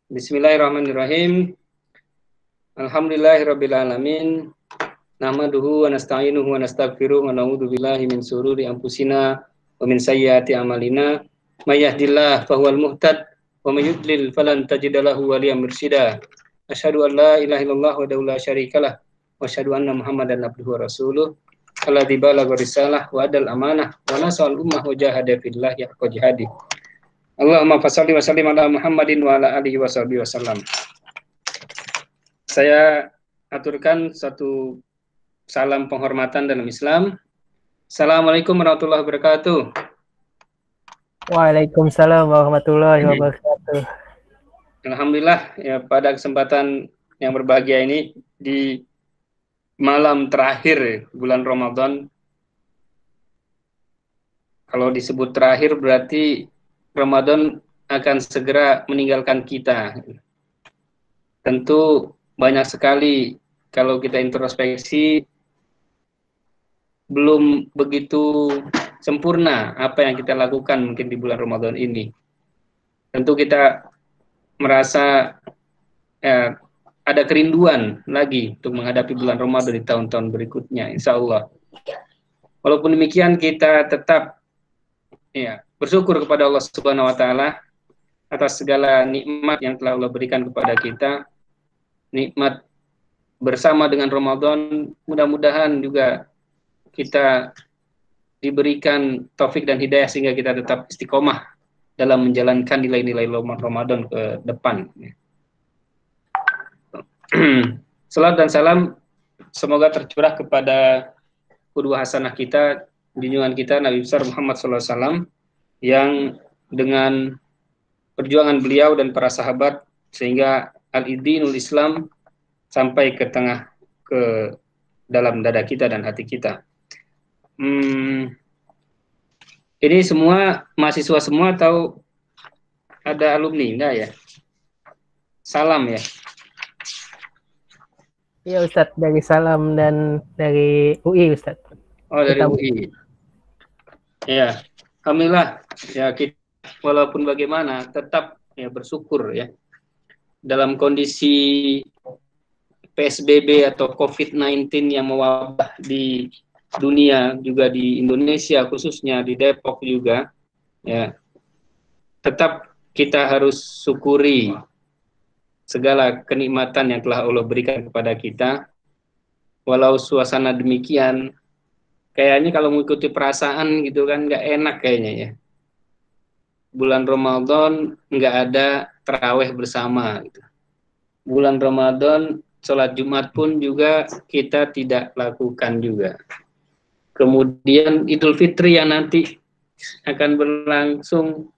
Bismillahirrahmanirrahim. Alhamdulillahirrabbilalamin. Nahmaduhu wa nasta'inuhu wa nastaghfiruh wa na'udzu billahi min sururi anfusina wa min sayyiati a'malina. May yahdihillahu fahuwal muhtad wa may yudlil falan tajida lahu waliyyan mursyida. Asyhadu an la ilaha illallah wahdahu la syarikalah wa asyhadu anna Muhammadan abduhu wa rasuluh. Alladzi balagha risalah wa adal amanah wa nasal ummah wa jahada fillahi haqqa jihadih. Allahumma fasholli wa sallim ala Muhammadin wa ala alihi wa sahbihi wasallam. Saya aturkan satu salam penghormatan dalam Islam. Assalamualaikum warahmatullahi wabarakatuh. Waalaikumsalam warahmatullahi wabarakatuh. Alhamdulillah ya, pada kesempatan yang berbahagia ini di malam terakhir bulan Ramadan. Kalau disebut terakhir berarti Ramadan akan segera meninggalkan kita. Tentu banyak sekali kalau kita introspeksi belum begitu sempurna apa yang kita lakukan mungkin di bulan Ramadan ini. Tentu kita merasa ada kerinduan lagi untuk menghadapi bulan Ramadan di tahun-tahun berikutnya, insya Allah. Walaupun demikian kita tetap bersyukur kepada Allah Subhanahu wa taala atas segala nikmat yang telah Allah berikan kepada kita. Nikmat bersama dengan Ramadan, mudah-mudahan juga kita diberikan taufik dan hidayah sehingga kita tetap istiqomah dalam menjalankan nilai-nilai Ramadan ke depan. Salam dan salam semoga tercurah kepada qudwah hasanah kita, junjungan kita Nabi besar Muhammad SAW, yang dengan perjuangan beliau dan para sahabat sehingga al-dinul Islam sampai ke dalam dada kita dan hati kita. Ini semua mahasiswa semua atau ada alumni? Enggak ya? Salam ya? Iya Ustadz, dari Salam dan dari UI Ustadz. Oh, dari UI. Ya, alhamdulillah ya, kita walaupun bagaimana tetap ya bersyukur ya dalam kondisi PSBB atau COVID-19 yang mewabah di dunia, juga di Indonesia khususnya di Depok juga ya, tetap kita harus syukuri segala kenikmatan yang telah Allah berikan kepada kita. Walau suasana demikian, kayaknya kalau mengikuti perasaan gitu kan nggak enak kayaknya ya. Bulan Ramadan nggak ada taraweh bersama gitu. Bulan Ramadan sholat Jumat pun juga kita tidak lakukan juga. Kemudian Idul Fitri yang nanti akan berlangsung,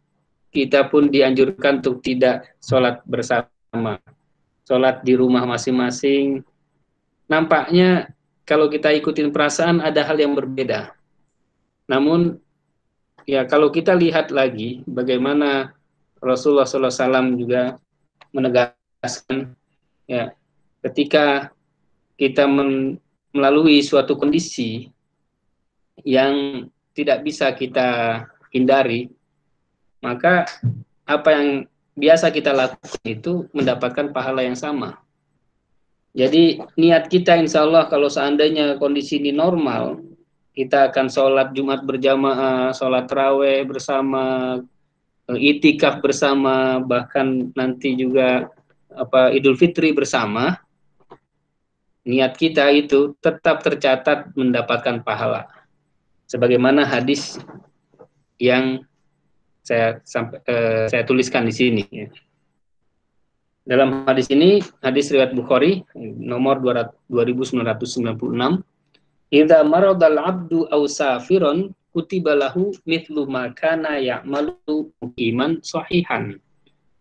kita pun dianjurkan untuk tidak sholat bersama, sholat di rumah masing-masing. Nampaknya kalau kita ikutin perasaan ada hal yang berbeda. Namun ya kalau kita lihat lagi bagaimana Rasulullah SAW juga menegaskan ya, ketika kita melalui suatu kondisi yang tidak bisa kita hindari, maka apa yang biasa kita lakukan itu mendapatkan pahala yang sama. Jadi niat kita insya Allah kalau seandainya kondisi ini normal, kita akan sholat Jumat berjamaah, sholat taraweh bersama, itikaf bersama, bahkan nanti juga Idul Fitri bersama. Niat kita itu tetap tercatat mendapatkan pahala. Sebagaimana hadis yang saya tuliskan di sini. Dalam hadis ini, hadis riwayat Bukhari nomor 2996, idza maradal abdu aw safiron kutiba lahu mithlu ma kana ya'malu muqiman sahihan.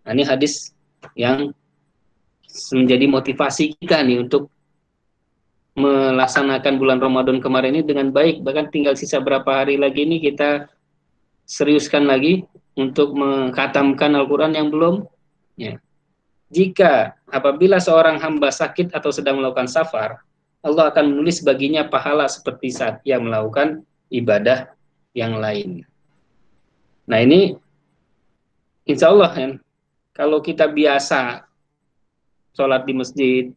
Nah, ini hadis yang menjadi motivasi kita nih untuk melaksanakan bulan Ramadan kemarin ini dengan baik. Bahkan tinggal sisa berapa hari lagi ini kita seriuskan lagi untuk mengkhatamkan Al-Quran yang belum ya. Jika apabila seorang hamba sakit atau sedang melakukan safar, Allah akan menulis baginya pahala seperti saat ia melakukan ibadah yang lain. Nah ini insya Allah ya, kalau kita biasa sholat di masjid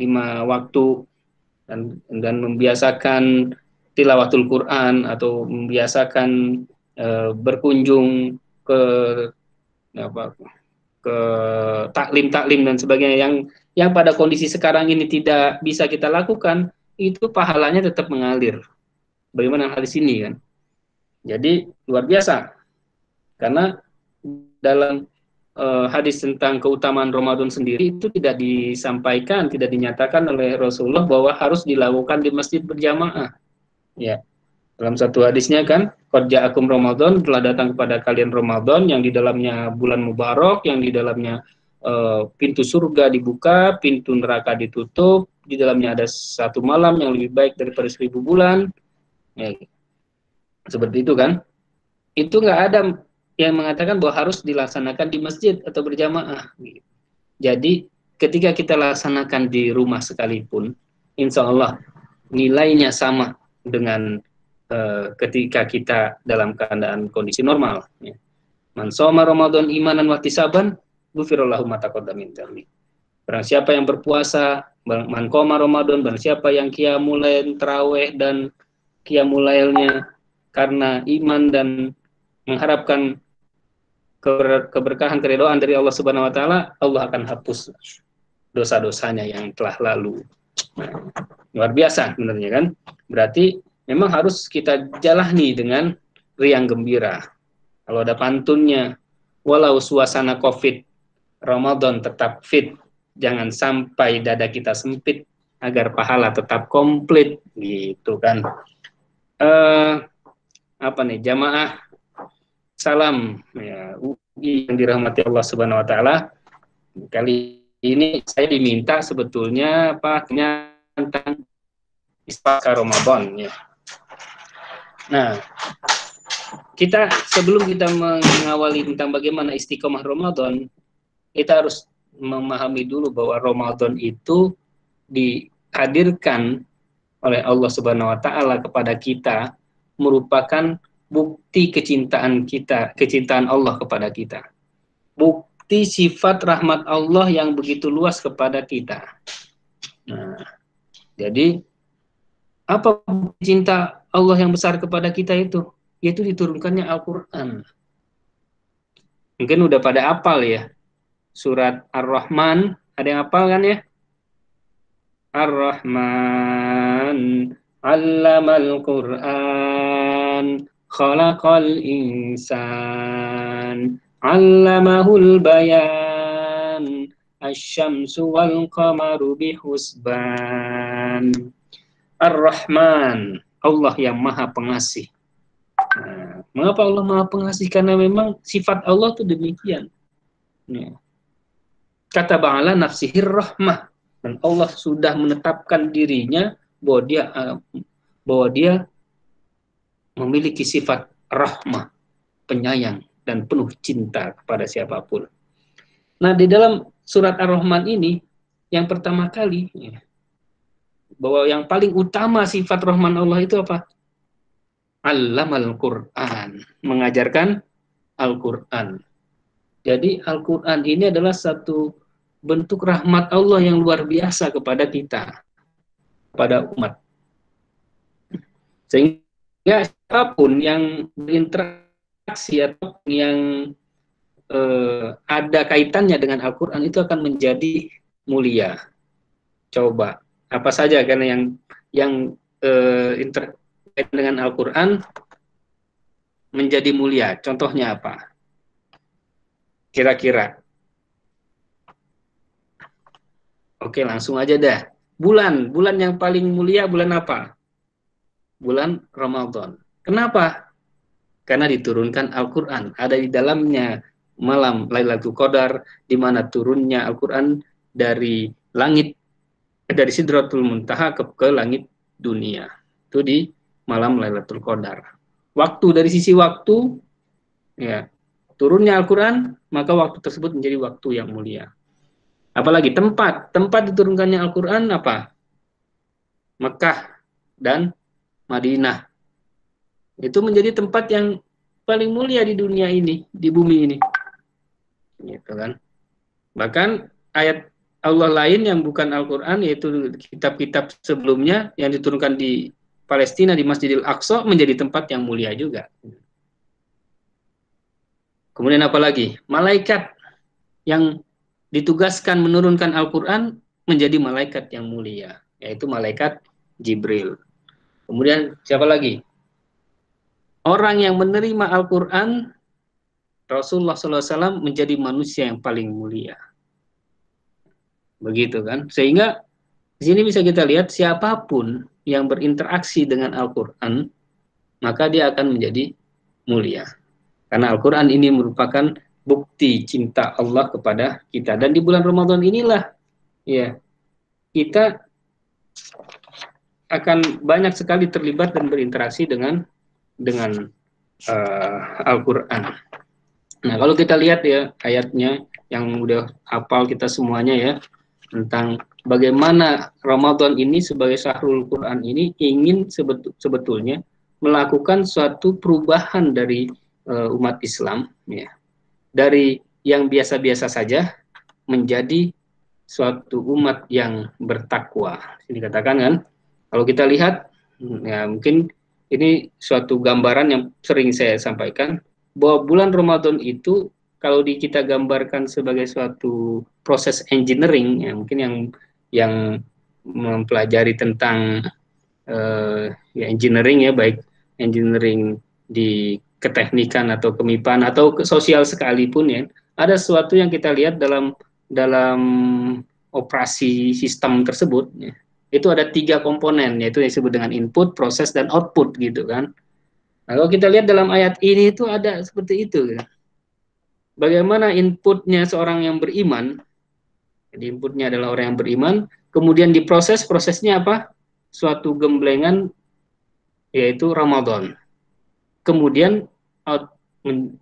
5 waktu dan membiasakan tilawatul Quran atau membiasakan berkunjung ke apa ke taklim-taklim dan sebagainya yang pada kondisi sekarang ini tidak bisa kita lakukan, itu pahalanya tetap mengalir. Bagaimana hadis ini kan? Jadi luar biasa karena dalam hadis tentang keutamaan Ramadan sendiri itu tidak disampaikan, tidak dinyatakan oleh Rasulullah bahwa harus dilakukan di masjid berjamaah. Ya, dalam satu hadisnya kan, qad ja'akum Ramadan, telah datang kepada kalian Ramadan yang di dalamnya bulan mubarak, yang di dalamnya pintu surga dibuka, pintu neraka ditutup, di dalamnya ada satu malam yang lebih baik daripada 1000 bulan. Ya, seperti itu kan? Itu nggak ada yang mengatakan bahwa harus dilaksanakan di masjid atau berjamaah. Jadi ketika kita laksanakan di rumah sekalipun, insya Allah nilainya sama dengan ketika kita dalam keadaan kondisi normal. Man shoma Ramadan imanan wa ihtisaban, ghufirallahu ma taqaddama min dzambi. Barang siapa yang berpuasa, man qoma Ramadan, barang siapa yang qiyamul lail, tarawih dan qiyamul lailnya karena iman dan mengharapkan keberkahan, keridhaan dari Allah Subhanahu wa taala, Allah akan hapus dosa-dosanya yang telah lalu. Nah, luar biasa sebenarnya kan? Berarti memang harus kita jalani dengan riang gembira. Kalau ada pantunnya, walau suasana Covid, Ramadan tetap fit, jangan sampai dada kita sempit agar pahala tetap komplit, gitu kan? Apa nih, jamaah salam ya UI yang dirahmati Allah Subhanahu wa taala. Kali ini saya diminta sebetulnya tentang istiqomah Ramadan ya. Nah, sebelum kita mengawali tentang bagaimana istiqomah Ramadan, kita harus memahami dulu bahwa Ramadan itu dihadirkan oleh Allah Subhanahu wa taala kepada kita merupakan bukti kecintaan Allah kepada kita. Bukti sifat rahmat Allah yang begitu luas kepada kita. Nah, jadi apa bukti cinta Allah yang besar kepada kita itu? Yaitu diturunkannya Al-Quran. Mungkin udah pada hafal ya. Surat Ar-Rahman, ada yang hafal kan ya? Ar-Rahman, 'allamal Qur'an, khalaqal insan, 'allamahul bayan, asy-syamsu wal qamaru bihusban. Ar-Rahman, Allah yang Maha Pengasih. Nah, mengapa Allah Maha Pengasih? Karena memang sifat Allah itu demikian. Kata ba'ala nafsihir rahmah, dan Allah sudah menetapkan dirinya bahwa dia memiliki sifat rahmah, penyayang dan penuh cinta kepada siapapun. Nah, di dalam surat Ar-Rahman ini yang pertama kali bahwa yang paling utama sifat Rahman Allah itu apa? Allamal Qur'an, mengajarkan Al-Qur'an. Jadi Al-Qur'an ini adalah satu bentuk rahmat Allah yang luar biasa kepada kita, kepada umat. Sehingga siapapun yang berinteraksi atau yang ada kaitannya dengan Al-Qur'an itu akan menjadi mulia. Coba apa saja karena yang terkait dengan Al-Quran menjadi mulia. Contohnya apa? Kira-kira. Oke, langsung aja dah. Bulan yang paling mulia bulan apa? Bulan Ramadan. Kenapa? Karena diturunkan Al-Quran. Ada di dalamnya malam Lailatul Qadar, di mana turunnya Al-Quran dari langit, dari Sidratul Muntaha ke langit dunia. Itu di malam Lailatul Qadar. Waktu, dari sisi waktu, ya, turunnya Al-Quran, maka waktu tersebut menjadi waktu yang mulia. Apalagi tempat diturunkannya Al-Quran apa? Mekah dan Madinah. Itu menjadi tempat yang paling mulia di dunia ini, di bumi ini. gitu kan. Bahkan ayat Allah lain yang bukan Al-Quran, yaitu kitab-kitab sebelumnya yang diturunkan di Palestina di Masjidil Aqsa menjadi tempat yang mulia juga. Kemudian apalagi? Malaikat yang ditugaskan menurunkan Al-Quran menjadi malaikat yang mulia, yaitu malaikat Jibril. Kemudian siapa lagi? Orang yang menerima Al-Quran, Rasulullah SAW menjadi manusia yang paling mulia. Begitu kan? Sehingga di sini bisa kita lihat siapapun yang berinteraksi dengan Al-Quran, maka dia akan menjadi mulia. Karena Al-Quran ini merupakan bukti cinta Allah kepada kita. Dan di bulan Ramadan inilah ya kita akan banyak sekali terlibat dan berinteraksi dengan Al-Quran. Nah, kalau kita lihat ya ayatnya yang udah hafal kita semuanya ya, tentang bagaimana Ramadan ini sebagai Syahrul Quran ini ingin sebetulnya melakukan suatu perubahan dari umat Islam ya, dari yang biasa-biasa saja menjadi suatu umat yang bertakwa. Ini dikatakan kan, kalau kita lihat ya mungkin ini suatu gambaran yang sering saya sampaikan bahwa bulan Ramadan itu kalau kita gambarkan sebagai suatu proses engineering ya, mungkin yang mempelajari tentang ya engineering ya, baik engineering di keteknikan atau kemipaan atau ke sosial sekalipun ya, ada sesuatu yang kita lihat dalam operasi sistem tersebut ya, itu ada 3 komponen, yaitu yang disebut dengan input, proses, dan output gitu kan. Nah, kalau kita lihat dalam ayat ini itu ada seperti itu gitu. Bagaimana inputnya seorang yang beriman, jadi inputnya adalah orang yang beriman, kemudian diproses, prosesnya apa? Suatu gemblengan, yaitu Ramadan. Kemudian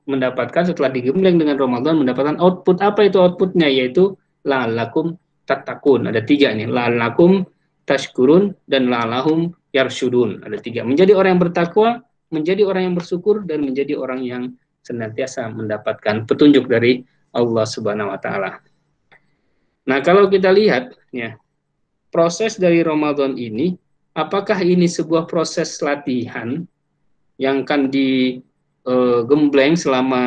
mendapatkan setelah digembleng dengan Ramadan, mendapatkan output. Apa itu outputnya? Yaitu la'allakum tattaqun. Ada 3 nih, la'allakum tashkurun dan la'allahum yarsyudun. Ada 3. Menjadi orang yang bertakwa, menjadi orang yang bersyukur, dan menjadi orang yang senantiasa mendapatkan petunjuk dari Allah Subhanahu wa taala. Nah, kalau kita lihat ya, proses dari Ramadan ini, apakah ini sebuah proses latihan yang akan digembleng selama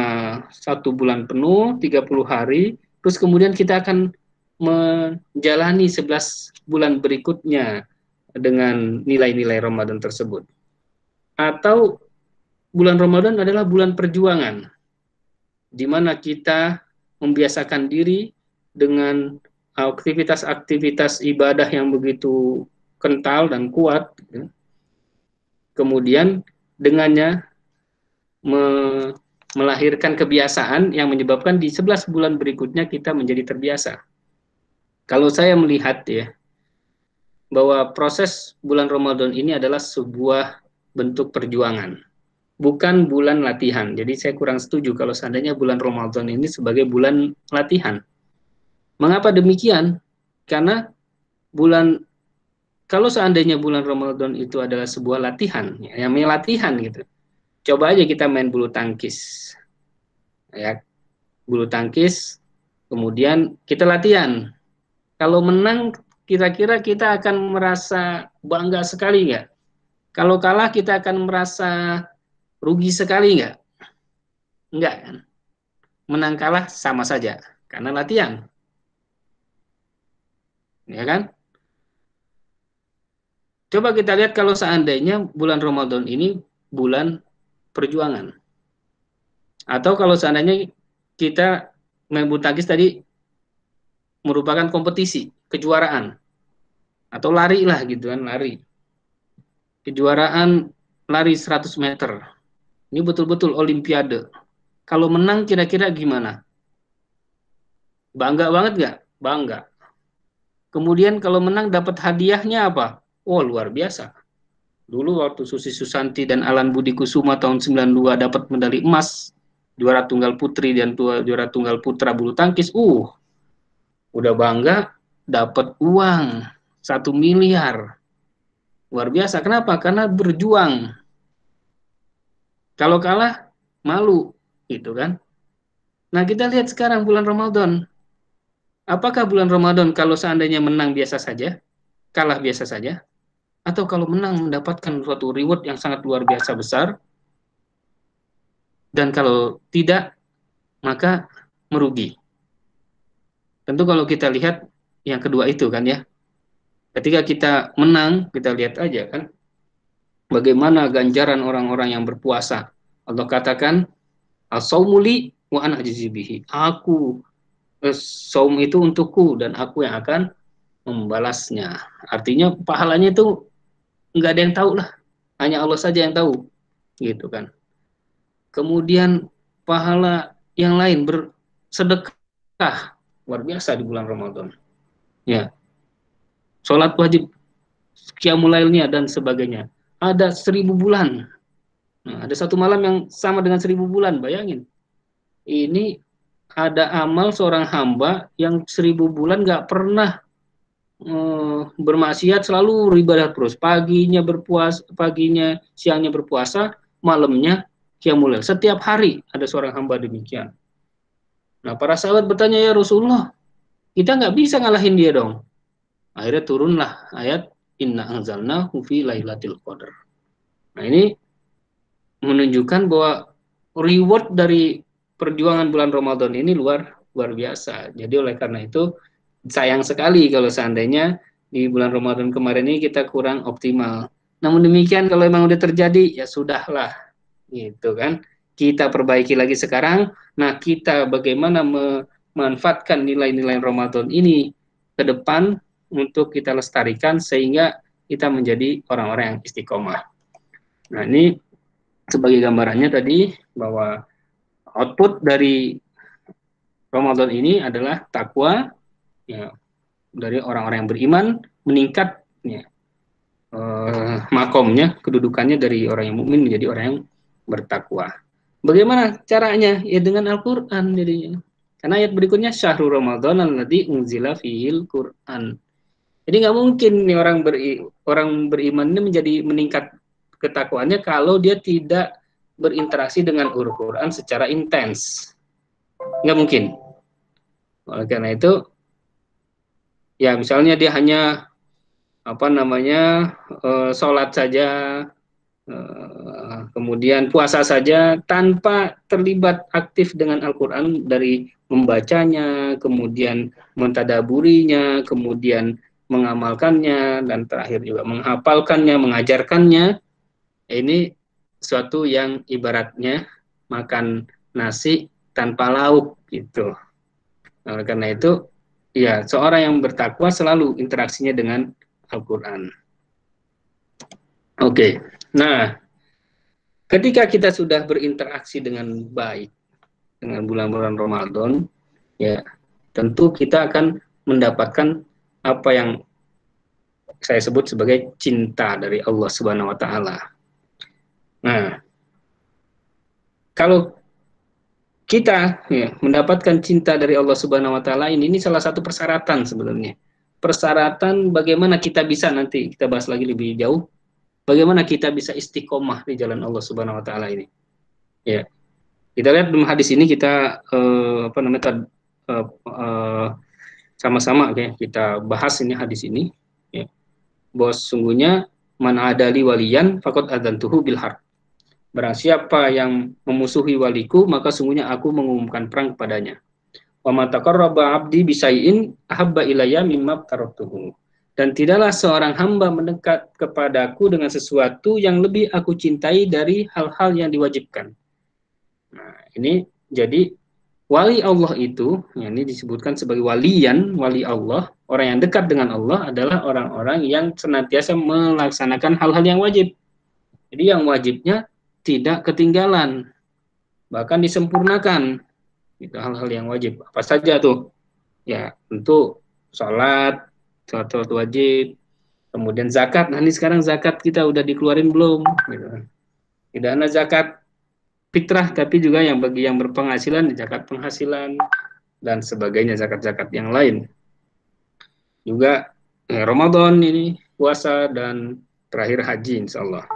1 bulan penuh, 30 hari, terus kemudian kita akan menjalani 11 bulan berikutnya dengan nilai-nilai Ramadan tersebut? Atau bulan Ramadan adalah bulan perjuangan, di mana kita membiasakan diri dengan aktivitas-aktivitas ibadah yang begitu kental dan kuat, kemudian dengannya melahirkan kebiasaan yang menyebabkan di 11 bulan berikutnya kita menjadi terbiasa. Kalau saya melihat ya, bahwa proses bulan Ramadan ini adalah sebuah bentuk perjuangan, bukan bulan latihan. Jadi saya kurang setuju kalau seandainya bulan Ramadan ini sebagai bulan latihan. Mengapa demikian? Karena kalau seandainya bulan Ramadan itu adalah sebuah latihan, ya, yang latihan gitu. Coba aja kita main bulu tangkis. Ya, bulu tangkis, kemudian kita latihan. Kalau menang, kira-kira kita akan merasa bangga sekali nggak? Kalau kalah, kita akan merasa rugi sekali nggak? Enggak kan? Menang kalah sama saja, karena latihan. Ya kan? Coba kita lihat kalau seandainya bulan Ramadan ini bulan perjuangan. Atau kalau seandainya kita main bulu tangkis tadi merupakan kompetisi, kejuaraan. Atau lari lah gitu kan, lari. Kejuaraan lari 100 meter. Ini betul-betul olimpiade. Kalau menang kira-kira gimana? Bangga banget nggak? Bangga. Kemudian kalau menang dapat hadiahnya apa? Oh, luar biasa. Dulu waktu Susi Susanti dan Alan Budi Kusuma tahun 92 dapat medali emas, juara tunggal putri dan juara tunggal putra bulu tangkis, udah bangga, dapat uang 1 miliar. Luar biasa. Kenapa? Karena berjuang. Kalau kalah, malu, gitu kan? Nah, kita lihat sekarang bulan Ramadan. Apakah bulan Ramadan kalau seandainya menang biasa saja, kalah biasa saja, atau kalau menang mendapatkan suatu reward yang sangat luar biasa besar, dan kalau tidak, maka merugi. Tentu kalau kita lihat yang kedua itu kan ya, ketika kita menang, kita lihat aja kan, bagaimana ganjaran orang-orang yang berpuasa. Allah katakan, as-saumuli wa ana ajzibihi. Saum itu untukku dan aku yang akan membalasnya. Artinya pahalanya itu nggak ada yang tahu lah, hanya Allah saja yang tahu, gitu kan. Kemudian pahala yang lain bersedekah luar biasa di bulan Ramadan. Ya, sholat wajib, qiyamul lailnya dan sebagainya. Ada 1.000 bulan. Nah, ada satu malam yang sama dengan 1.000 bulan. Bayangin, ini ada amal seorang hamba yang 1.000 bulan nggak pernah bermaksiat, selalu beribadah terus. Paginya berpuasa, paginya siangnya berpuasa, malamnya qiyamul lail. Setiap hari ada seorang hamba demikian. Nah, para sahabat bertanya, ya Rasulullah, kita nggak bisa ngalahin dia dong. Akhirnya turunlah ayat Inna anzalnahu fi lailatul qadar. Nah, ini menunjukkan bahwa reward dari perjuangan bulan Ramadan ini luar biasa. Jadi oleh karena itu sayang sekali kalau seandainya di bulan Ramadan kemarin ini kita kurang optimal. Namun demikian kalau memang udah terjadi ya sudahlah, gitu kan. Kita perbaiki lagi sekarang. Nah, kita bagaimana memanfaatkan nilai-nilai Ramadan ini ke depan untuk kita lestarikan sehingga kita menjadi orang-orang yang istiqomah. Nah, ini sebagai gambarannya tadi bahwa output dari Ramadan ini adalah takwa, ya, dari orang-orang yang beriman, meningkat, ya, makomnya, kedudukannya dari orang yang mukmin menjadi orang yang bertakwa. Bagaimana caranya? Ya dengan Al-Quran jadinya. Karena ayat berikutnya syahrul Ramadan alladzi unzila fihil Quran. Jadi nggak mungkin nih orang beriman ini menjadi meningkat ketakwaannya kalau dia tidak berinteraksi dengan Al-Quran secara intens. Nggak mungkin. Oleh karena itu, ya misalnya dia hanya sholat saja, kemudian puasa saja tanpa terlibat aktif dengan Al-Quran, dari membacanya, kemudian mentadaburinya, kemudian mengamalkannya, dan terakhir juga menghafalkannya, mengajarkannya. Ini suatu yang ibaratnya makan nasi tanpa lauk gitu. Nah, karena itu ya seorang yang bertakwa selalu interaksinya dengan Al-Quran. Oke, nah ketika kita sudah berinteraksi dengan baik dengan bulan-bulan Ramadan, ya tentu kita akan mendapatkan apa yang saya sebut sebagai cinta dari Allah Subhanahu wa taala. Nah, kalau kita ya, mendapatkan cinta dari Allah Subhanahu wa taala ini salah satu persyaratan sebenarnya. Persyaratan bagaimana kita bisa, nanti kita bahas lagi lebih jauh, bagaimana kita bisa istiqomah di jalan Allah Subhanahu wa taala ini. Ya. Kita lihat dalam hadis ini kita sama-sama ya, kita bahas ini hadis ini ya. Bahwa sesungguhnya man adali waliyan faqad adzantuhu bil harb. Barang siapa yang memusuhi waliku, maka sungguhnya aku mengumumkan perang kepadanya. Wa ma taqarraba 'abdi bisai'in ahabba ilayya mimma taraktuhu. Dan tidaklah seorang hamba mendekat kepadaku dengan sesuatu yang lebih aku cintai dari hal-hal yang diwajibkan. Nah, ini jadi wali Allah itu, ya, ini disebutkan sebagai waliyan, wali Allah, orang yang dekat dengan Allah adalah orang-orang yang senantiasa melaksanakan hal-hal yang wajib. Jadi yang wajibnya tidak ketinggalan, bahkan disempurnakan. Itu hal-hal yang wajib. Apa saja tuh? Ya, tentu sholat wajib, kemudian zakat. Nah, ini sekarang zakat kita udah dikeluarin belum? Gitu. Tidak hanya zakat fitrah, tapi juga yang bagi yang berpenghasilan, zakat penghasilan, dan sebagainya, zakat-zakat yang lain. Juga Ramadan ini, puasa, dan terakhir haji, insya Allah.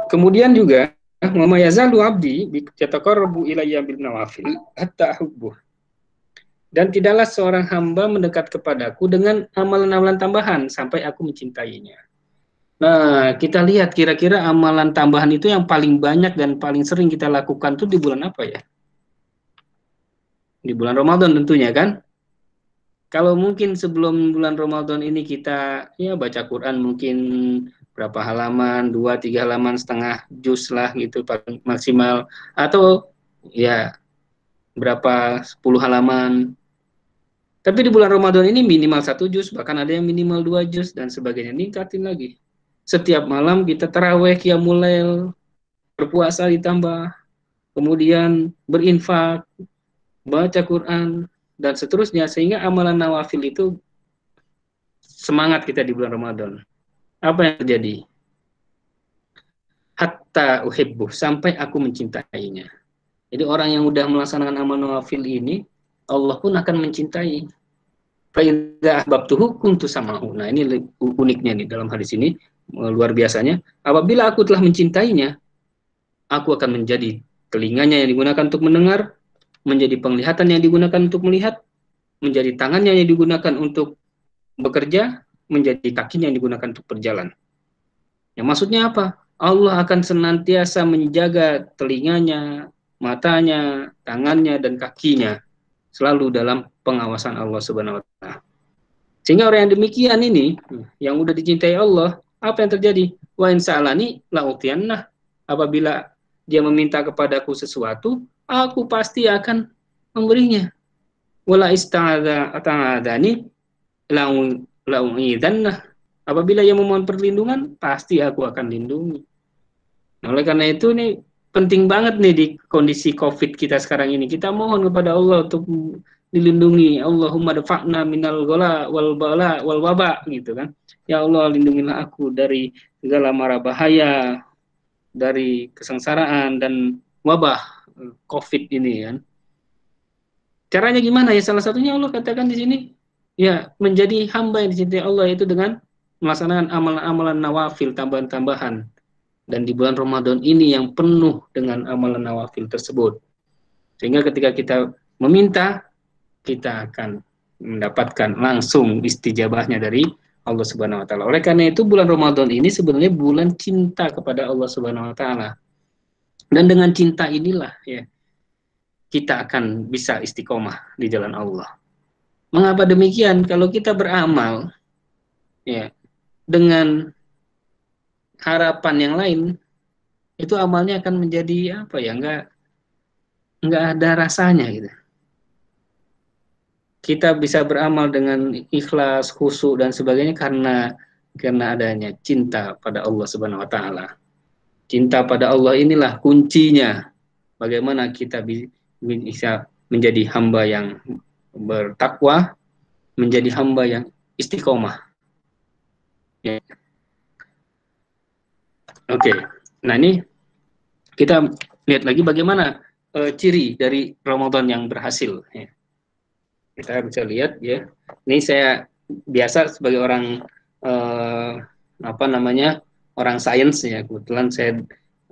Kemudian juga Wa ma yazalu abdi bi yataqarrabu ilayya bil nawafil hatta ahubbuh. Dan tidaklah seorang hamba mendekat kepadaku dengan amalan-amalan tambahan sampai aku mencintainya. Nah, kita lihat kira-kira amalan tambahan itu yang paling banyak dan paling sering kita lakukan tuh di bulan apa ya? Di bulan Ramadan tentunya kan? Kalau mungkin sebelum bulan Ramadan ini kita ya baca Quran mungkin berapa halaman, 2-3 halaman, setengah juz lah gitu paling maksimal, atau ya berapa 10 halaman. Tapi di bulan Ramadan ini minimal 1 juz, bahkan ada yang minimal 2 juz dan sebagainya. Ningkatin lagi. Setiap malam kita taraweh, qiyamul lail, berpuasa ditambah, kemudian berinfak, baca Quran, dan seterusnya. Sehingga amalan nawafil itu semangat kita di bulan Ramadan. Apa yang terjadi? Hatta uhibbuh, sampai aku mencintainya. Jadi orang yang udah melaksanakan amal nawafil ini, Allah pun akan mencintai. Faidah ahbabtuhu kuntu samahu. Nah, ini uniknya nih dalam hadis ini, luar biasanya. Apabila aku telah mencintainya, aku akan menjadi telinganya yang digunakan untuk mendengar, menjadi penglihatan yang digunakan untuk melihat, menjadi tangannya yang digunakan untuk bekerja, menjadi kakinya yang digunakan untuk berjalan. Ya, maksudnya apa? Allah akan senantiasa menjaga telinganya, matanya, tangannya, dan kakinya selalu dalam pengawasan Allah Subhanahu wa Ta'ala. Sehingga orang yang demikian ini, yang udah dicintai Allah, apa yang terjadi? Wa in sa'alani la'utiyannah. Apabila dia meminta kepadaku sesuatu, aku pasti akan memberinya. Wala ista'adani la'u'idannah. Apabila ia memohon perlindungan, pasti aku akan lindungi. Nah, oleh karena itu nih penting banget nih di kondisi COVID kita sekarang ini. Kita mohon kepada Allah untuk dilindungi. Allahumma dafa'na minal ghala wal bala wal waba gitu kan. Ya Allah, lindungilah aku dari segala mara bahaya, dari kesengsaraan dan wabah COVID ini kan. Caranya gimana ya? Salah satunya Allah katakan di sini, ya menjadi hamba yang dicintai Allah itu dengan melaksanakan amalan-amalan nawafil, tambahan-tambahan. Dan di bulan Ramadan ini yang penuh dengan amalan nawafil tersebut. Sehingga ketika kita meminta, kita akan mendapatkan langsung istijabahnya dari Allah Subhanahu wa taala. Oleh karena itu bulan Ramadan ini sebenarnya bulan cinta kepada Allah Subhanahu wa taala. Dan dengan cinta inilah ya kita akan bisa istiqomah di jalan Allah. Mengapa demikian? Kalau kita beramal ya dengan harapan yang lain, itu amalnya akan menjadi apa ya? Nggak ada rasanya gitu. Kita bisa beramal dengan ikhlas, khusyuk dan sebagainya karena adanya cinta pada Allah Subhanahu wa taala. Cinta pada Allah inilah kuncinya bagaimana kita bisa menjadi hamba yang bertakwa, menjadi hamba yang istiqomah. Ya. Oke. Nah, ini kita lihat lagi bagaimana ciri dari Ramadan yang berhasil ya. Kita bisa lihat ya. Ini saya biasa sebagai orang orang sains ya, kebetulan saya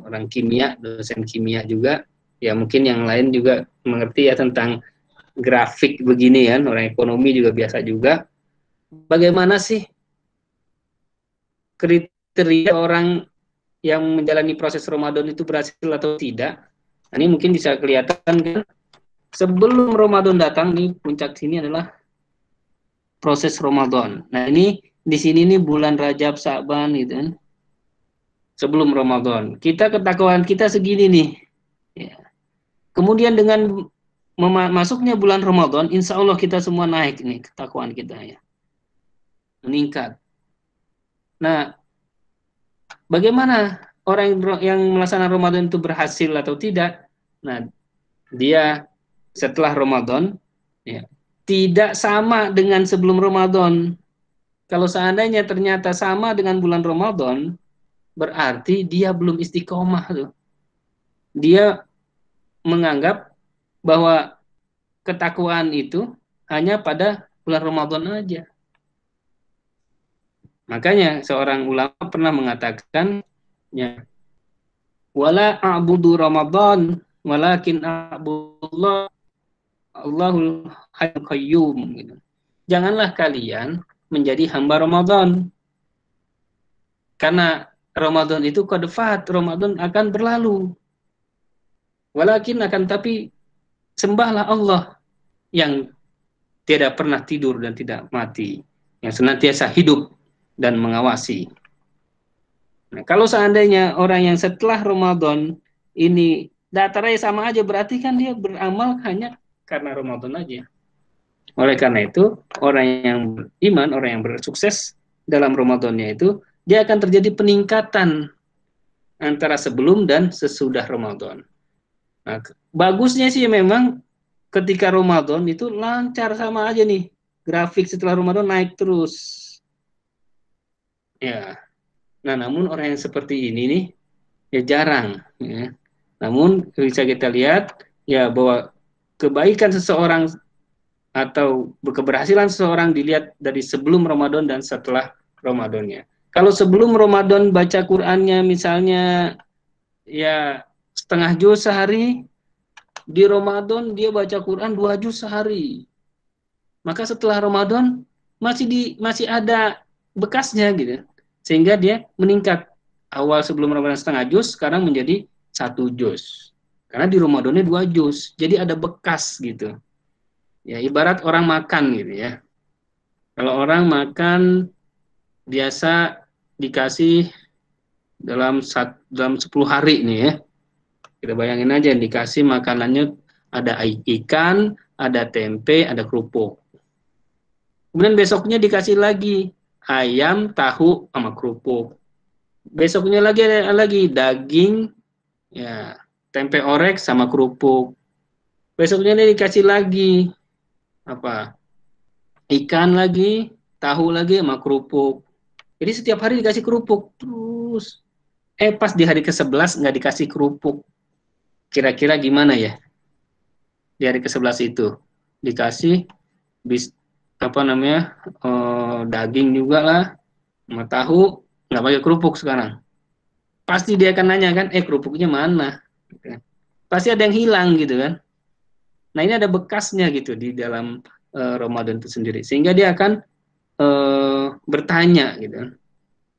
orang kimia, dosen kimia juga. Ya mungkin yang lain juga mengerti ya tentang grafik begini ya, orang ekonomi juga biasa juga. Bagaimana sih kriteria orang yang menjalani proses Ramadan itu berhasil atau tidak? Nah, ini mungkin bisa kelihatan kan sebelum Ramadan datang nih puncak sini adalah proses Ramadan. Nah, ini di sini nih bulan Rajab, Sa'ban gitu kan. Sebelum Ramadan. Kita ketakwaan kita segini nih. Ya. Kemudian dengan masuknya bulan Ramadan, insya Allah kita semua naik nih ketakwaan kita ya. Meningkat. Nah, bagaimana orang yang melaksanakan Ramadan itu berhasil atau tidak? Nah, dia setelah Ramadan ya, tidak sama dengan sebelum Ramadan. Kalau seandainya ternyata sama dengan bulan Ramadan, berarti dia belum istiqomah tuh. Dia menganggap bahwa ketakwaan itu hanya pada bulan Ramadan aja. Makanya seorang ulama pernah mengatakan, ya, Wala a'budu Ramadan walakin a'budullah Allahul Hayyul Qayyum gitu. Janganlah kalian menjadi hamba Ramadan, karena Ramadan itu qad fat, Ramadan akan berlalu. Walakin akan tapi sembahlah Allah yang tidak pernah tidur dan tidak mati, yang senantiasa hidup dan mengawasi. Nah, kalau seandainya orang yang setelah Ramadan ini datarnya sama aja, berarti kan dia beramal hanya karena Ramadan aja. Oleh karena itu, orang yang beriman, orang yang bersukses dalam Ramadannya itu, dia akan terjadi peningkatan antara sebelum dan sesudah Ramadan. Nah, bagusnya sih memang ketika Ramadan itu lancar sama aja nih. Grafik setelah Ramadan naik terus. Ya. Nah, namun orang yang seperti ini nih ya jarang ya. Namun bisa kita lihat ya bahwa kebaikan seseorang atau keberhasilan seseorang dilihat dari sebelum Ramadan dan setelah Ramadannya. Kalau sebelum Ramadan baca Qur'annya misalnya ya setengah juz sehari, di Ramadan dia baca Quran 2 juz sehari. Maka setelah Ramadan masih ada bekasnya gitu. Sehingga dia meningkat. Awal sebelum Ramadan setengah juz, sekarang menjadi 1 juz. Karena di Ramadannya 2 juz. Jadi ada bekas gitu. Ya ibarat orang makan gitu ya. Kalau orang makan biasa dikasih dalam 10 hari nih ya. Kita bayangin aja dikasih makanannya ada ikan, ada tempe, ada kerupuk. Kemudian besoknya dikasih lagi ayam, tahu sama kerupuk. Besoknya lagi ada lagi daging, ya tempe orek sama kerupuk. Besoknya dikasih lagi apa? Ikan lagi, tahu lagi sama kerupuk. Jadi setiap hari dikasih kerupuk terus. Pas di hari ke-11 nggak dikasih kerupuk. Kira-kira gimana ya? Di hari ke-11 itu dikasih daging juga lah sama tahu, nggak pakai kerupuk sekarang. Pasti dia akan nanya kan, kerupuknya mana? Pasti ada yang hilang gitu kan. Nah ini ada bekasnya gitu di dalam Ramadan itu sendiri, sehingga dia akan bertanya gitu.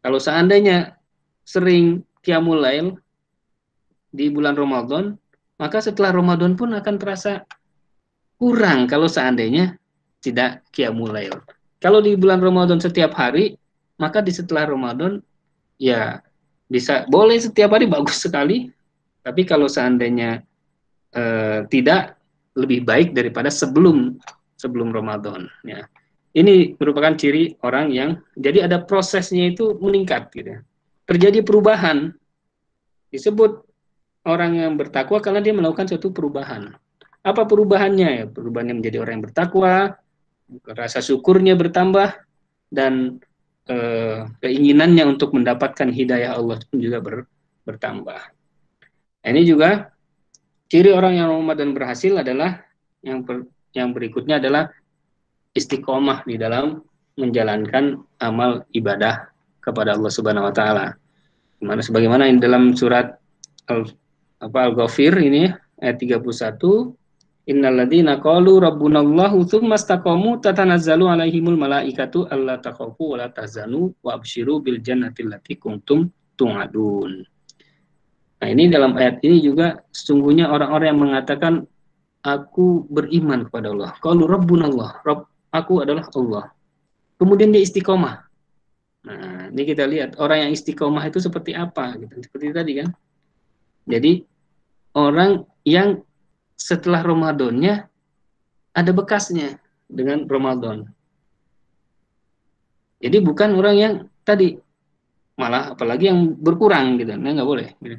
Kalau seandainya sering qiyamul lail di bulan Ramadan, maka setelah Ramadan pun akan terasa kurang kalau seandainya tidak qiyamul lail. Kalau di bulan Ramadan setiap hari, maka di setelah Ramadan ya bisa boleh setiap hari bagus sekali. Tapi kalau seandainya tidak, lebih baik daripada sebelum Ramadan ya. Ini merupakan ciri orang yang jadi ada prosesnya itu meningkat gitu. Terjadi perubahan. Disebut orang yang bertakwa karena dia melakukan suatu perubahan. Apa perubahannya ya? Perubahannya menjadi orang yang bertakwa, rasa syukurnya bertambah, dan keinginannya untuk mendapatkan hidayah Allah pun juga bertambah. Ini juga ciri orang yang Ramadan berhasil adalah yang berikutnya adalah istiqomah di dalam menjalankan amal ibadah kepada Allah Subhanahu wa taala. Sebagaimana dalam surat Al-Ghafir ini ayat 31, innalladzina qalu rabbunallahu tsumma istaqamu tatanazzalu alaihimul malaikatu alla takhafu wa la tahzanu wa absyiru bil jannati allati kuntum tu'adun. Nah, ini dalam ayat ini juga sesungguhnya orang-orang yang mengatakan aku beriman kepada Allah. Qalu rabbunallah, Rabb aku adalah Allah. Kemudian dia istiqomah. Nah, ini kita lihat orang yang istiqomah itu seperti apa gitu. Seperti tadi kan. Jadi orang yang setelah Ramadannya ada bekasnya dengan Ramadan. Jadi bukan orang yang tadi malah apalagi yang berkurang gitu. Nah, nggak boleh. Gitu.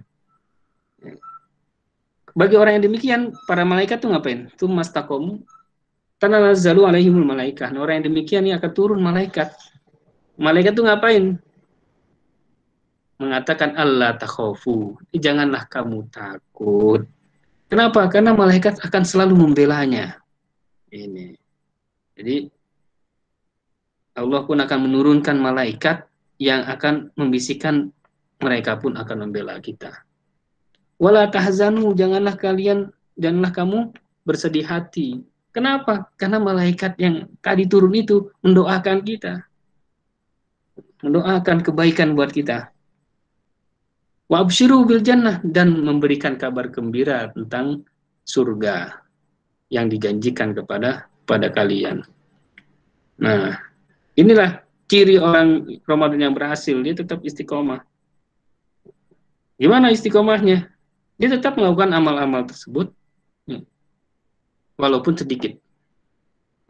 Bagi orang yang demikian, para malaikat tuh ngapain? Tuh mastaqomu tanazzalu alaihimul malaikah. Nah, orang yang demikian ini akan turun malaikat. Malaikat tuh ngapain? Mengatakan Allah takhafu. Janganlah kamu takut. Kenapa? Karena malaikat akan selalu membelanya. Ini. Jadi Allah pun akan menurunkan malaikat yang akan membisikkan mereka pun akan membela kita. Wala tahzanu, janganlah kamu bersedih hati. Kenapa? Karena malaikat yang tadi turun itu mendoakan kita, mendoakan kebaikan buat kita. Wa absyiru bil jannah, dan memberikan kabar gembira tentang surga yang dijanjikan pada kalian. Nah, inilah ciri orang Ramadan yang berhasil, dia tetap istiqomah. Gimana istiqomahnya? Dia tetap melakukan amal-amal tersebut, walaupun sedikit.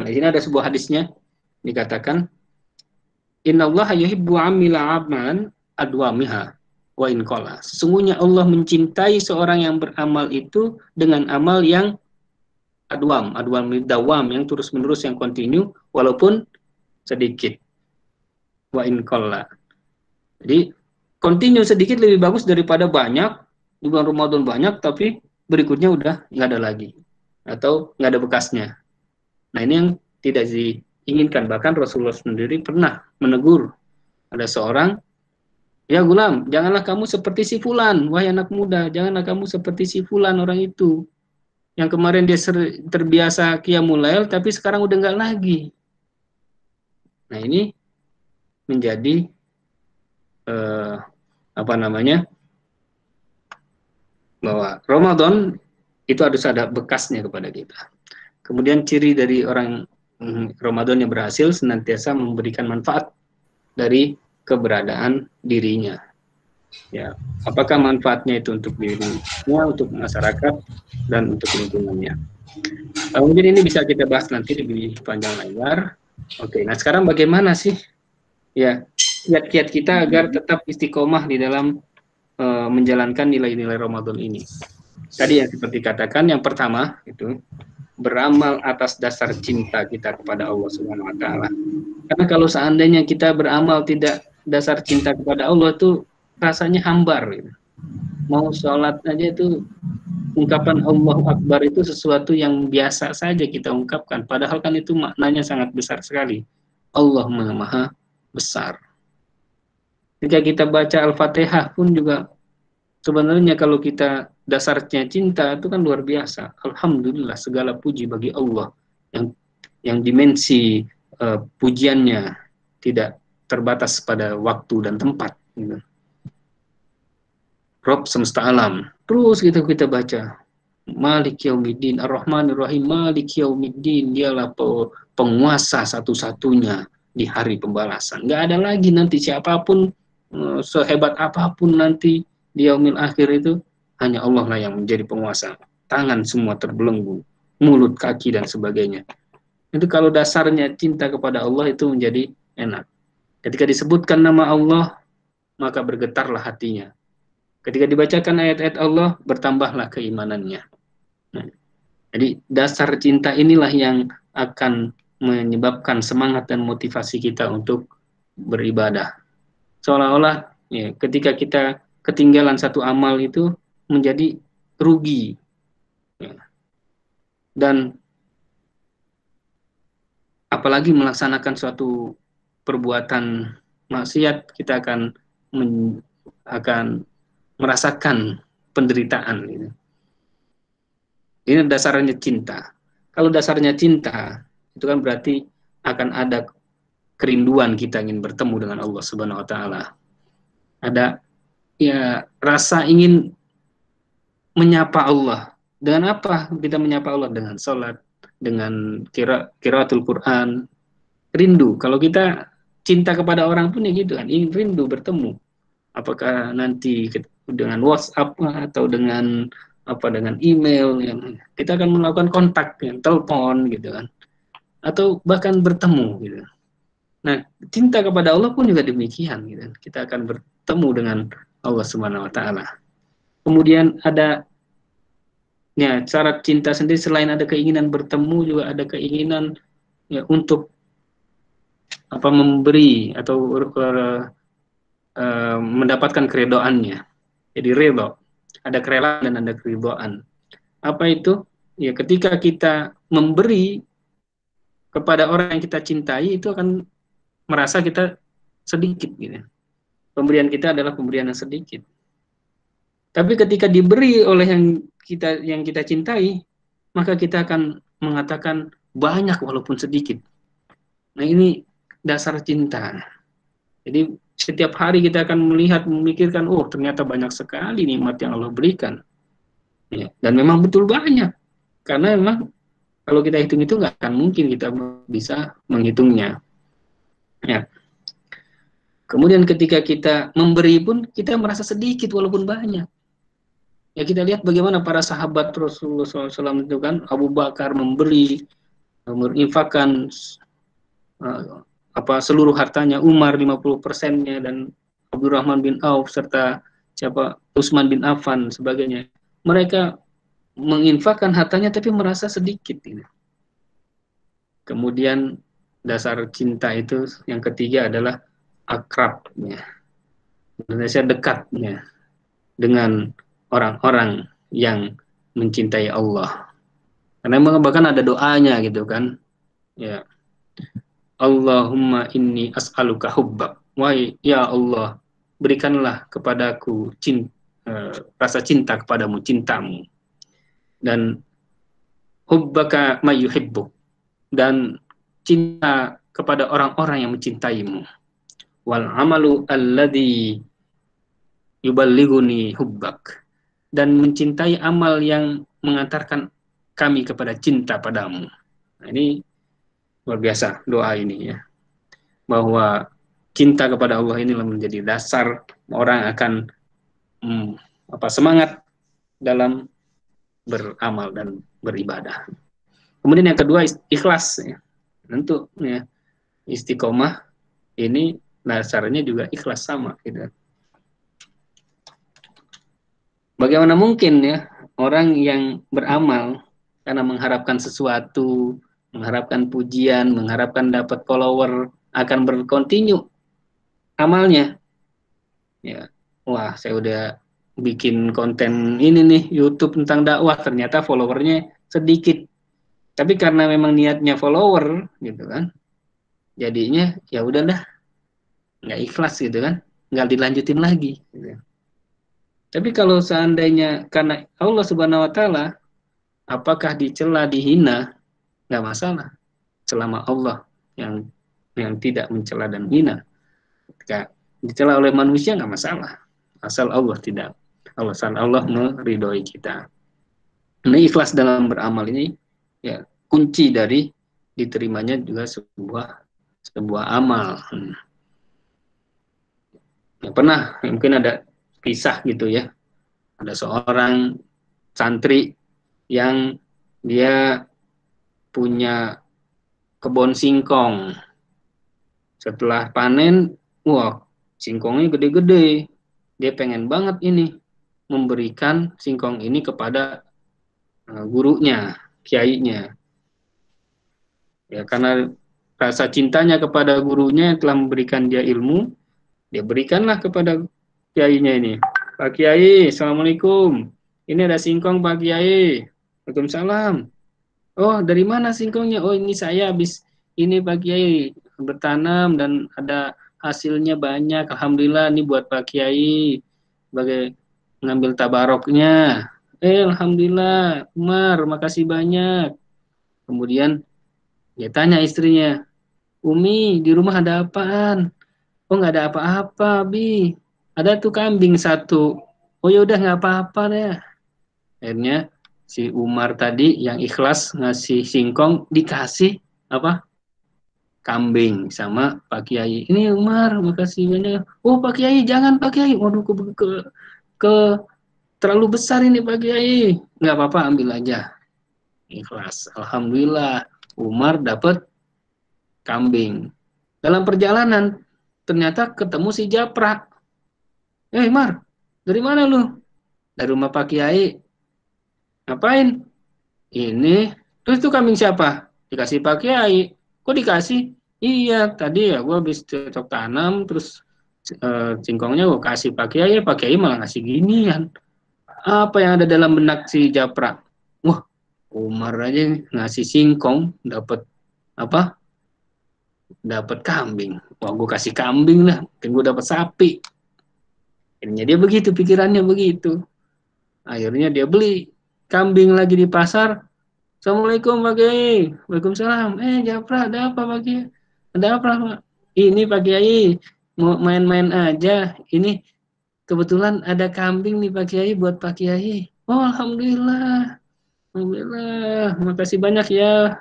Nah, di sini ada sebuah hadisnya, dikatakan, Innallaha yuhibbu amila aman adwamiha wa in qala. Sesungguhnya Allah mencintai seorang yang beramal itu dengan amal yang adwam dawam, yang terus-menerus, yang kontinu, walaupun sedikit. Wa in qala. Jadi, kontinu sedikit lebih bagus daripada banyak, di bulan Ramadan banyak, tapi berikutnya udah nggak ada lagi. Atau nggak ada bekasnya. Nah, ini yang tidak diinginkan. Bahkan Rasulullah sendiri pernah menegur ada seorang, ya gulam, janganlah kamu seperti si fulan, wahai anak muda, janganlah kamu seperti si fulan orang itu. Yang kemarin dia terbiasa qiyamul lail, tapi sekarang udah nggak lagi. Nah, ini menjadi bahwa Ramadan itu harus ada bekasnya kepada kita. Kemudian ciri dari orang Ramadan yang berhasil senantiasa memberikan manfaat dari keberadaan dirinya. Ya, apakah manfaatnya itu untuk dirinya, untuk masyarakat, dan untuk lingkungannya. Mungkin ini bisa kita bahas nanti lebih panjang lebar. Oke, nah sekarang bagaimana sih ya kiat-kiat kita agar tetap istiqomah di dalam menjalankan nilai-nilai Ramadan ini? Tadi yang seperti katakan, yang pertama itu beramal atas dasar cinta kita kepada Allah Subhanahu wa taala. Karena kalau seandainya kita beramal tidak dasar cinta kepada Allah, itu rasanya hambar gitu. Mau sholat aja itu ungkapan Allahu Akbar itu sesuatu yang biasa saja kita ungkapkan, padahal kan itu maknanya sangat besar sekali. Allah Maha Besar. Ketika kita baca Al-Fatihah pun juga sebenarnya kalau kita dasarnya cinta itu kan luar biasa. Alhamdulillah, segala puji bagi Allah yang dimensi pujiannya tidak terbatas pada waktu dan tempat. Gitu. Rob semesta alam. Terus kita baca. Malik Yaumiddin, Ar-Rahmanir Rahim, Malik Yaumiddin, dialah penguasa satu-satunya di hari pembalasan. Nggak ada lagi nanti siapapun, sehebat apapun nanti di yaumil akhir itu, hanya Allah lah yang menjadi penguasa. Tangan semua terbelenggu, mulut, kaki, dan sebagainya. Itu kalau dasarnya cinta kepada Allah itu menjadi enak. Ketika disebutkan nama Allah, maka bergetarlah hatinya. Ketika dibacakan ayat-ayat Allah, bertambahlah keimanannya. Nah, jadi dasar cinta inilah yang akan menyebabkan semangat dan motivasi kita untuk beribadah. Seolah-olah ya, ketika kita ketinggalan satu amal itu menjadi rugi. Ya. Dan apalagi melaksanakan suatu perbuatan maksiat, kita akan merasakan penderitaan. Gitu. Ini dasarnya cinta. Kalau dasarnya cinta, itu kan berarti akan ada kerinduan kita ingin bertemu dengan Allah Subhanahu wa taala. Ada ya rasa ingin menyapa Allah. Dengan apa kita menyapa Allah? Dengan salat, dengan qiraatul Quran. Rindu. Kalau kita cinta kepada orang pun ya gitu kan, ingin rindu bertemu. Apakah nanti dengan WhatsApp atau dengan email, yang kita akan melakukan kontak, telepon gitu kan, atau bahkan bertemu gitu. Nah, cinta kepada Allah pun juga demikian gitu. Kita akan bertemu dengan Allah Subhanahu wa taala. Kemudian ada ya syarat cinta sendiri, selain ada keinginan bertemu, juga ada keinginan ya untuk memberi atau mendapatkan keredoannya. Jadi ridho. Ada kerelaan dan ada keridhaan. Apa itu? Ya ketika kita memberi kepada orang yang kita cintai, itu akan merasa kita sedikit gitu. Pemberian kita adalah pemberian yang sedikit. Tapi ketika diberi oleh yang kita cintai, maka kita akan mengatakan banyak walaupun sedikit. Nah, ini dasar cinta. Jadi setiap hari kita akan melihat, memikirkan, oh ternyata banyak sekali nikmat yang Allah berikan. Ya, dan memang betul banyak. Karena memang kalau kita hitung itu nggak akan mungkin kita bisa menghitungnya. Ya. Kemudian ketika kita memberi pun kita merasa sedikit walaupun banyak. Ya, kita lihat bagaimana para sahabat Rasulullah SAW itu kan, Abu Bakar memberi, menginfakkan seluruh hartanya, Umar 50%-nya, dan Abdurrahman bin Auf serta Utsman bin Affan sebagainya. Mereka menginfakkan hartanya tapi merasa sedikit. Kemudian dasar cinta itu yang ketiga adalah akrabnya, Indonesia dekatnya dengan orang-orang yang mencintai Allah. Karena memang bahkan ada doanya gitu kan. Ya. Allahumma inni as'aluka hubbak. Wahai ya Allah, berikanlah kepadaku rasa cinta kepadamu, cintamu. Dan hubbaka ma yuhibbuk. Dan cinta kepada orang-orang yang mencintaimu. Wal amalu alladhi yuballighuni hubbak. Dan mencintai amal yang mengantarkan kami kepada cinta padamu. Nah, ini luar biasa doa ini ya. Bahwa cinta kepada Allah inilah menjadi dasar orang akan semangat dalam beramal dan beribadah. Kemudian yang kedua ikhlas ya. Tentu ya, istiqomah ini dasarnya juga ikhlas sama gitu. Bagaimana mungkin ya orang yang beramal karena mengharapkan sesuatu, mengharapkan pujian, mengharapkan dapat follower, akan berkontinu amalnya. Ya, wah saya udah bikin konten ini nih YouTube tentang dakwah, ternyata followernya sedikit. Tapi karena memang niatnya follower gitu kan, jadinya ya udahlah, nggak ikhlas gitu kan, nggak dilanjutin lagi. Gitu. Tapi kalau seandainya karena Allah Subhanahu Wa Taala, apakah dicela, dihina, nggak masalah. Selama Allah yang tidak mencela dan hina. Ketika dicela oleh manusia nggak masalah, asal Allah tidak, Allah meridhoi kita. Nah, ikhlas dalam beramal ini ya kunci dari diterimanya juga sebuah amal. Ya, pernah mungkin ada kisah gitu ya, ada seorang santri yang dia punya kebun singkong. Setelah panen, wah singkongnya gede-gede. Dia pengen banget ini memberikan singkong ini kepada gurunya, kiainya. Ya, karena rasa cintanya kepada gurunya yang telah memberikan dia ilmu, dia berikanlah kepada kiainya ini. Pak Kiai, Assalamualaikum. Ini ada singkong Pak Kiai. Waalaikumsalam. Oh, dari mana singkongnya? Oh, ini saya habis ini Pak Kiai bertanam dan ada hasilnya banyak. Alhamdulillah, ini buat Pak Kiai sebagai ngambil tabaroknya. Alhamdulillah, Umar, makasih banyak. Kemudian dia tanya istrinya, Umi, di rumah ada apaan? Oh, nggak ada apa-apa, Bi. Ada tuh kambing satu. Oh, ya udah nggak apa-apa deh. Akhirnya si Umar tadi yang ikhlas ngasih singkong dikasih apa? Kambing sama Pak Kiai. Ini Umar, makasih banyak. Oh, Pak Kiai, jangan Pak Kiai. Waduh, ke terlalu besar ini Pak Kiai. Nggak apa-apa, ambil aja. Ikhlas. Alhamdulillah, Umar dapat kambing. Dalam perjalanan, ternyata ketemu si Japra. Mar, dari mana lu? Dari rumah Pak Kiai. Ngapain? Ini. Terus itu kambing siapa? Dikasih Pak Kiai. Kok dikasih? Iya, tadi ya gue habis cocok tanam, terus singkongnya gue kasih Pak Kiai malah ngasih ginian. Apa yang ada dalam benak si Japra? Wah, Umar aja ngasih singkong, dapat apa? Dapat kambing. Wah, gue kasih kambing lah, mungkin gue dapat sapi. Akhirnya dia begitu, pikirannya begitu. Akhirnya dia beli kambing lagi di pasar. Assalamualaikum Pak Kiai. Waalaikumsalam. Japra, ada apa Pak Kiai? Ada apa Pak? Ini Pak Kiai mau main-main aja. Ini kebetulan ada kambing nih Pak Kiai buat Pak Kiai. Oh, alhamdulillah. Alhamdulillah. Makasih banyak ya,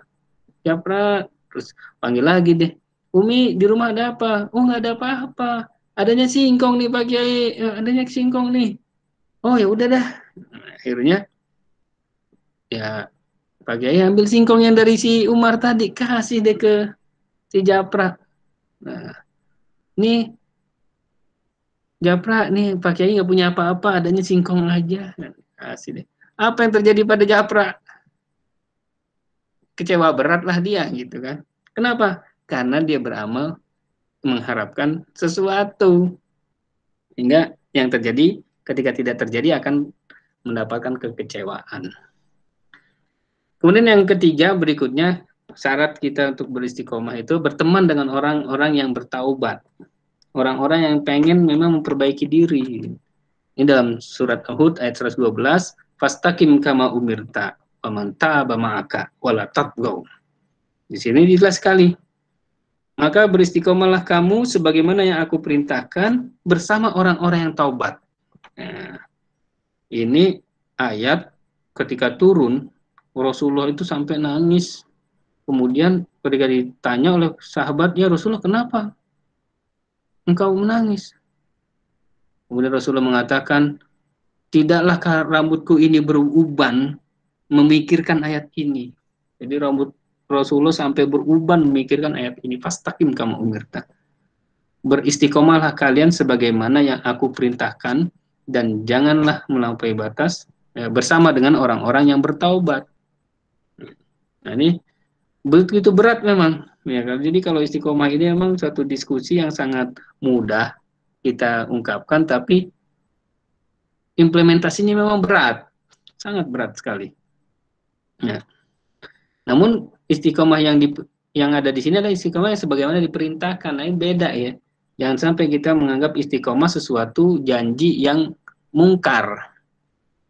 Japra. Terus panggil lagi deh. Umi, di rumah ada apa? Oh, nggak ada apa-apa. Adanya singkong nih Pak Kiai. Adanya singkong nih. Oh, ya udah dah. Akhirnya ya Pak Kiai ambil singkong yang dari si Umar tadi, kasih deh ke si Japra. Nah, nih Japra, nih Pak Kiai nggak punya apa-apa, adanya singkong aja. Nah, kasih deh. Apa yang terjadi pada Japra? Kecewa beratlah dia gitu kan. Kenapa? Karena dia beramal mengharapkan sesuatu. Sehingga yang terjadi ketika tidak terjadi akan mendapatkan kekecewaan. Kemudian yang ketiga berikutnya, syarat kita untuk beristiqomah itu berteman dengan orang-orang yang bertaubat. Orang-orang yang pengen memang memperbaiki diri. Ini dalam surat Hud ayat 112, fastaqim kama umirta wa man taaba ma'aka wala tatghaw. Di sini jelas sekali. Maka beristiqomahlah kamu sebagaimana yang aku perintahkan bersama orang-orang yang taubat. Nah, ini ayat ketika turun Rasulullah itu sampai nangis. Kemudian ketika ditanya oleh sahabatnya, Rasulullah, kenapa engkau menangis? Kemudian Rasulullah mengatakan, tidaklah rambutku ini beruban memikirkan ayat ini. Jadi rambut Rasulullah sampai beruban memikirkan ayat ini. Fastaqim kama umirta. Beristiqomahlah kalian sebagaimana yang aku perintahkan dan janganlah melampaui batas bersama dengan orang-orang yang bertaubat. Nah, ini begitu berat memang. Ya kan? Jadi kalau istiqomah ini memang suatu diskusi yang sangat mudah kita ungkapkan, tapi implementasinya memang berat, sangat berat sekali. Ya. Namun istiqomah yang ada di sini adalah istiqomah yang sebagaimana diperintahkan. Nah, ini beda ya. Jangan sampai kita menganggap istiqomah sesuatu janji yang mungkar.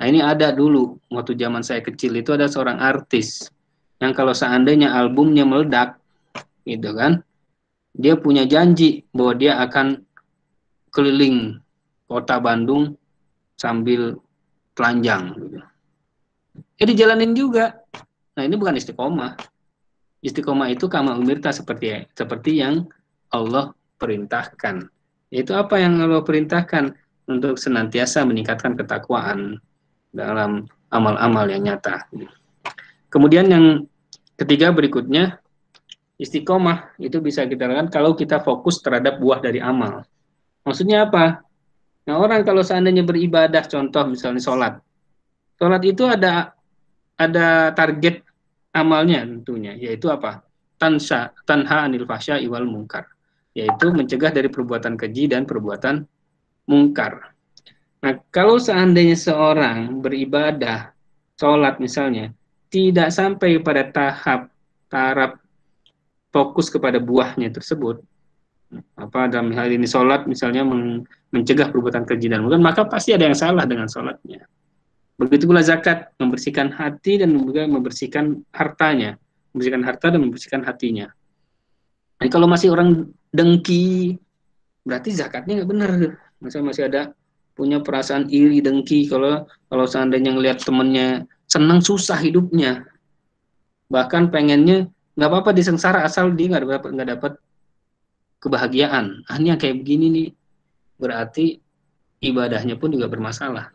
Nah, ini ada dulu waktu zaman saya kecil itu ada seorang artis yang kalau seandainya albumnya meledak, gitu kan, dia punya janji bahwa dia akan keliling kota Bandung sambil telanjang. Gitu. Jadi jalanin juga. Nah, ini bukan istiqomah. Istiqomah itu kama umirta seperti yang Allah perintahkan. Itu apa yang Allah perintahkan? Untuk senantiasa meningkatkan ketakwaan dalam amal-amal yang nyata. Kemudian yang ketiga berikutnya, istiqomah itu bisa kita lakukan kalau kita fokus terhadap buah dari amal. Maksudnya apa? Nah, orang kalau seandainya beribadah, contoh misalnya sholat itu ada target amalnya tentunya, yaitu apa? Tanha anil fahsya iwal mungkar, yaitu mencegah dari perbuatan keji dan perbuatan mungkar. Nah, kalau seandainya seorang beribadah, sholat misalnya, tidak sampai pada taraf fokus kepada buahnya tersebut, apa dalam hal ini sholat misalnya mencegah perbuatan keji dan mungkar, maka pasti ada yang salah dengan sholatnya. Begitu pula zakat, membersihkan hati dan juga membersihkan hartanya, membersihkan harta dan membersihkan hatinya. Jadi kalau masih orang dengki, berarti zakatnya nggak benar. Misalnya masih ada punya perasaan iri, dengki, kalau seandainya ngelihat temennya senang susah hidupnya, bahkan pengennya nggak apa-apa disengsara asal dia nggak dapat kebahagiaan. Ini yang kayak begini nih, berarti ibadahnya pun juga bermasalah,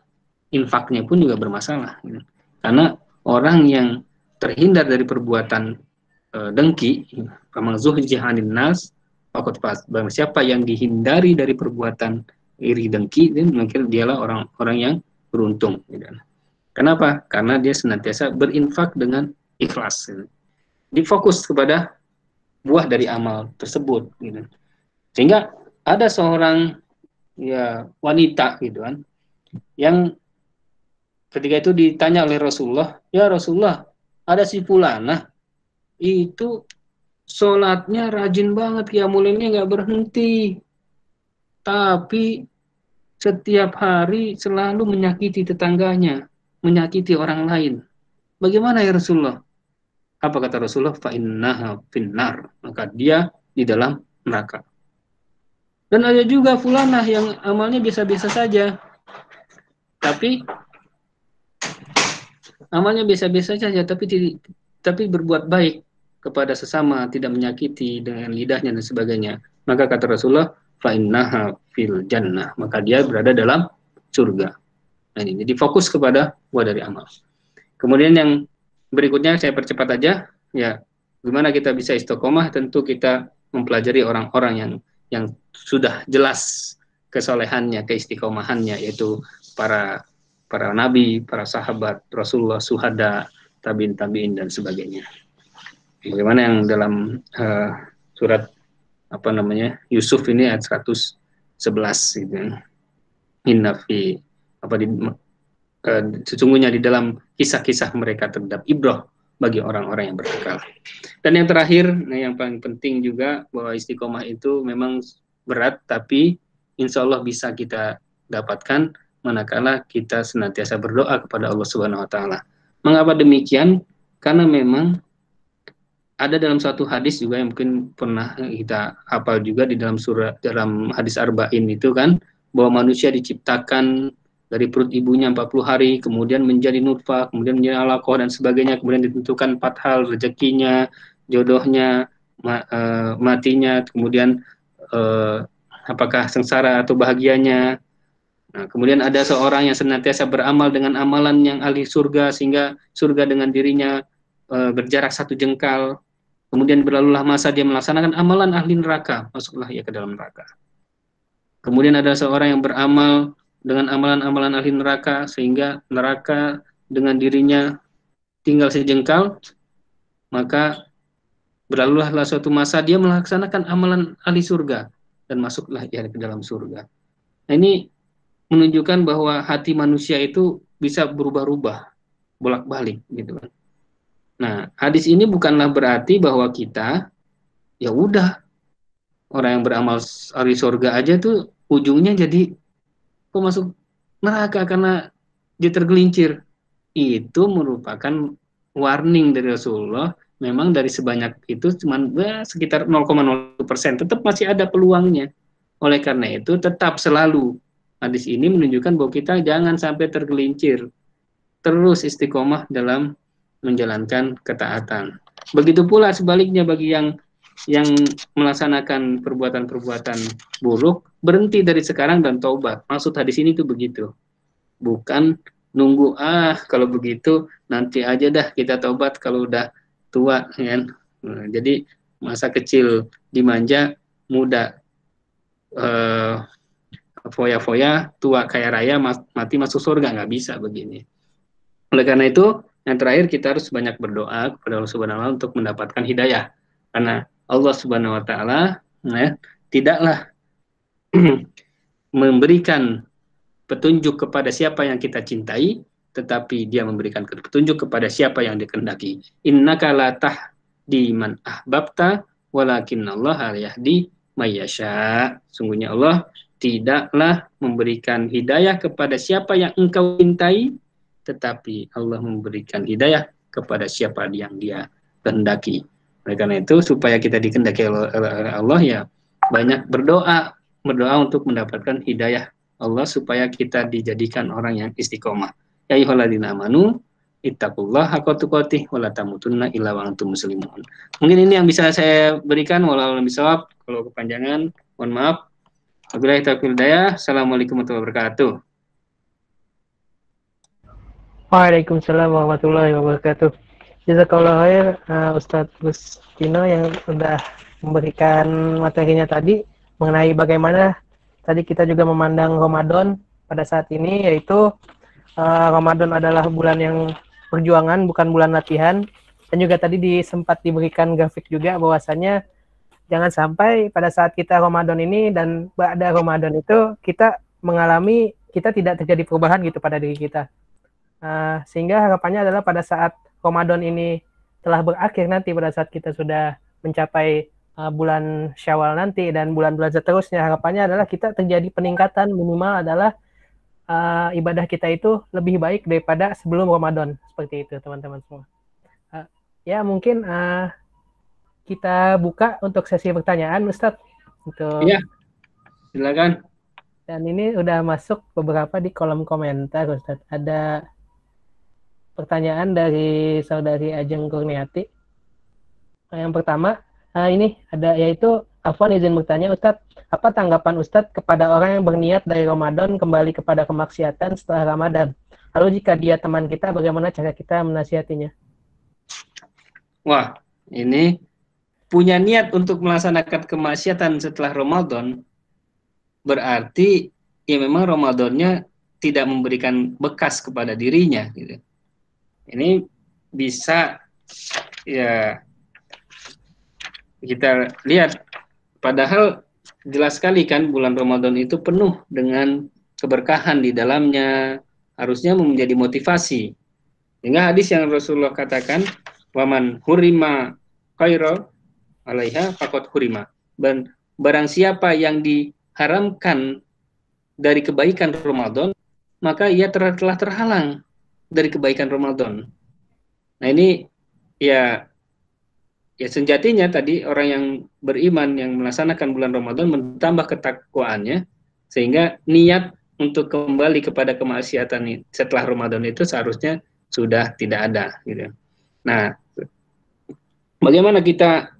infaknya pun juga bermasalah. Karena orang yang terhindar dari perbuatan dengki, famang zuhzihanin nas, barang siapa yang dihindari dari perbuatan iri dengki, mungkin dialah orang-orang yang beruntung. Kenapa? Karena dia senantiasa berinfak dengan ikhlas. Difokus kepada buah dari amal tersebut. Sehingga ada seorang ya wanita gitu kan, yang ketika itu ditanya oleh Rasulullah, ya Rasulullah, ada si Fulana itu sholatnya rajin banget, qiyamulailnya nggak berhenti, tapi setiap hari selalu menyakiti tetangganya. menyakiti orang lain. Bagaimana ya Rasulullah? Apa kata Rasulullah? Fa innaha finnar. Maka dia di dalam neraka. Dan ada juga fulanah yang amalnya biasa-biasa saja, tapi amalnya biasa-biasa saja, tapi berbuat baik kepada sesama, tidak menyakiti dengan lidahnya dan sebagainya. Maka kata Rasulullah, fa innaha fil jannah. Maka dia berada dalam surga. Nah, ini jadi fokus kepada buah dari amal. Kemudian yang berikutnya saya percepat aja, ya gimana kita bisa istiqomah? Tentu kita mempelajari orang-orang yang sudah jelas kesolehannya, keistiqomahannya, yaitu para nabi, para sahabat Rasulullah, suhada, tabiin dan sebagainya. Bagaimana yang dalam surat apa namanya Yusuf ini ayat 111 gitu. Inna fi apa di sesungguhnya di dalam kisah-kisah mereka terdapat ibrah bagi orang-orang yang berakal. Dan yang terakhir, nah yang paling penting juga bahwa istiqomah itu memang berat, tapi insya Allah bisa kita dapatkan manakala kita senantiasa berdoa kepada Allah Subhanahu Wa Taala. Mengapa demikian? Karena memang ada dalam suatu hadis juga yang mungkin pernah kita hafal juga di dalam hadis Arba'in itu kan, bahwa manusia diciptakan dari perut ibunya 40 hari, kemudian menjadi nutfah, kemudian menjadi alaqah dan sebagainya, kemudian ditentukan 4 hal, rezekinya, jodohnya, matinya, kemudian apakah sengsara atau bahagianya. Nah, kemudian ada seorang yang senantiasa beramal dengan amalan yang ahli surga, sehingga surga dengan dirinya berjarak 1 jengkal. Kemudian berlalulah masa dia melaksanakan amalan ahli neraka, masuklah ia ke dalam neraka. Kemudian ada seorang yang beramal dengan amalan-amalan ahli neraka, sehingga neraka dengan dirinya tinggal sejengkal, maka berlalulah suatu masa dia melaksanakan amalan ahli surga, dan masuklah ia ke dalam surga. Nah, ini menunjukkan bahwa hati manusia itu bisa berubah-ubah, bolak-balik gitu kan. Nah, hadis ini bukanlah berarti bahwa kita ya udah orang yang beramal ahli surga aja tuh ujungnya jadi kok masuk neraka karena dia tergelincir. Itu merupakan warning dari Rasulullah. Memang dari sebanyak itu cuma sekitar 0,01%, tetap masih ada peluangnya. Oleh karena itu tetap selalu hadis ini menunjukkan bahwa kita jangan sampai tergelincir, terus istiqomah dalam menjalankan ketaatan. Begitu pula sebaliknya bagi yang melaksanakan perbuatan-perbuatan buruk, berhenti dari sekarang dan taubat. Maksud hadis ini tuh begitu. Bukan nunggu kalau begitu nanti aja dah kita taubat kalau udah tua kan. Nah, jadi masa kecil dimanja, muda foya-foya, tua kaya raya, mati masuk surga, nggak bisa begini. Oleh karena itu, yang terakhir kita harus banyak berdoa kepada Allah Subhanahu wa taala untuk mendapatkan hidayah. Karena Allah Subhanahu wa taala tidaklah memberikan petunjuk kepada siapa yang kita cintai, tetapi dia memberikan petunjuk kepada siapa yang dikehendaki. Innaka la tahdi man ahbabta walakinnallaha yahdi may yasha. Sungguhnya Allah tidaklah memberikan hidayah kepada siapa yang engkau cintai, tetapi Allah memberikan hidayah kepada siapa yang dia kehendaki. Oleh karena itu, supaya kita dikehendaki oleh Allah, ya banyak berdoa untuk mendapatkan hidayah Allah, supaya kita dijadikan orang yang istiqomah. Ya ayyuhalladzina amanu ittaqullaha haqqa tuqatih wa la tamutunna illa wa antum muslimun. Mungkin ini yang bisa saya berikan, walau bisawab. Kalau kepanjangan, mohon maaf. Wabillahi taufiq wal hidayah. Assalamualaikum warahmatullahi wabarakatuh. Waalaikumsalam warahmatullahi wabarakatuh. Jazakallah khair Ustadz Gustino yang sudah memberikan materinya tadi mengenai bagaimana tadi kita juga memandang Ramadan pada saat ini, yaitu Ramadan adalah bulan yang perjuangan, bukan bulan latihan. Dan juga tadi sempat diberikan grafik juga bahwasannya jangan sampai pada saat kita Ramadan ini dan pada Ramadan itu kita tidak terjadi perubahan gitu pada diri kita. Sehingga harapannya adalah pada saat Ramadan ini telah berakhir nanti, pada saat kita sudah mencapai bulan Syawal nanti dan bulan-bulan seterusnya, harapannya adalah kita terjadi peningkatan, minimal adalah ibadah kita itu lebih baik daripada sebelum Ramadan. Seperti itu teman-teman semua. Ya mungkin kita buka untuk sesi pertanyaan Ustadz. Iya, silakan. Dan ini udah masuk beberapa di kolom komentar Ustadz. Ada pertanyaan dari saudari Ajeng Kurniati. Yang pertama, ini ada yaitu Afwan izin bertanya Ustadz, apa tanggapan Ustadz kepada orang yang berniat dari Ramadan kembali kepada kemaksiatan setelah Ramadan? Lalu jika dia teman kita, bagaimana cara kita menasihatinya? Wah, ini punya niat untuk melaksanakan kemaksiatan setelah Ramadan, berarti ya memang Ramadannya tidak memberikan bekas kepada dirinya gitu. Ini bisa ya kita lihat, padahal jelas sekali kan bulan Ramadan itu penuh dengan keberkahan di dalamnya, harusnya menjadi motivasi. Sehingga hadis yang Rasulullah katakan, waman hurima khaira alaiha faqad hurima. Dan barang siapa yang diharamkan dari kebaikan Ramadan, maka ia telah terhalang dari kebaikan Ramadan. Nah ini ya sejatinya tadi orang yang beriman yang melaksanakan bulan Ramadan menambah ketakwaannya, sehingga niat untuk kembali kepada kemaksiatan setelah Ramadan itu seharusnya sudah tidak ada gitu. Nah, bagaimana kita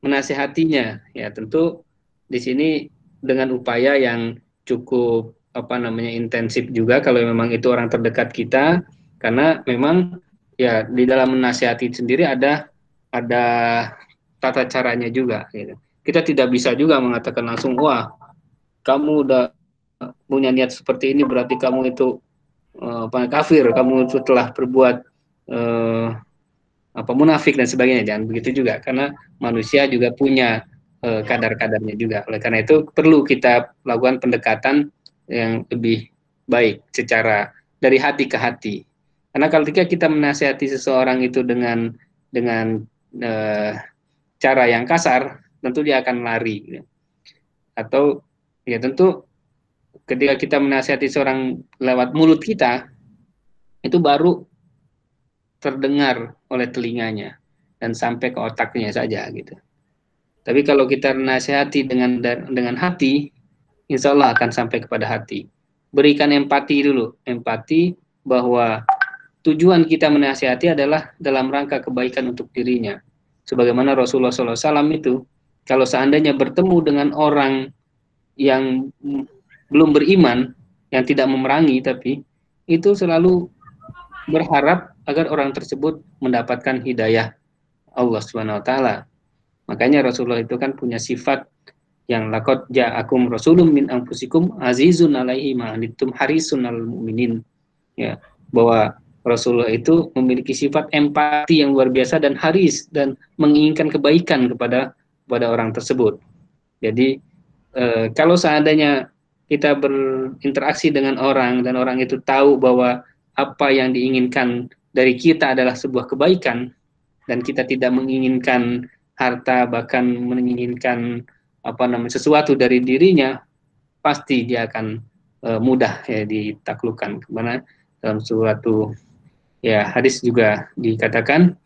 menasehatinya? Ya tentu di sini dengan upaya yang cukup intensif juga kalau memang itu orang terdekat kita, karena memang ya di dalam menasehati sendiri ada tata caranya juga gitu. Kita tidak bisa juga mengatakan langsung, wah kamu udah punya niat seperti ini berarti kamu itu kafir, kamu itu telah berbuat munafik dan sebagainya. Jangan begitu juga, karena manusia juga punya kadar-kadarnya juga. Oleh karena itu perlu kita lakukan pendekatan yang lebih baik secara dari hati ke hati. Karena kalau kita menasihati seseorang itu dengan cara yang kasar, tentu dia akan lari gitu. Atau ya tentu ketika kita menasihati seorang lewat mulut kita, itu baru terdengar oleh telinganya dan sampai ke otaknya saja gitu. Tapi kalau kita nasihati dengan hati, insya Allah akan sampai kepada hati. Berikan empati dulu, empati bahwa tujuan kita menasihati adalah dalam rangka kebaikan untuk dirinya. Sebagaimana Rasulullah SAW itu, kalau seandainya bertemu dengan orang yang belum beriman, yang tidak memerangi, tapi itu selalu berharap agar orang tersebut mendapatkan hidayah Allah Subhanahu wa taala. Makanya Rasulullah itu kan punya sifat yang laqad ja'akum rasulun min anfusikum azizun 'alaihi ma anittum harisun 'alal mu'minin. Ya, bahwa Rasulullah itu memiliki sifat empati yang luar biasa dan haris dan menginginkan kebaikan kepada orang tersebut. Jadi kalau seandainya kita berinteraksi dengan orang dan orang itu tahu bahwa apa yang diinginkan dari kita adalah sebuah kebaikan dan kita tidak menginginkan harta, bahkan menginginkan sesuatu dari dirinya, pasti dia akan mudah ya ditaklukkan. Karena dalam suatu hadis juga dikatakan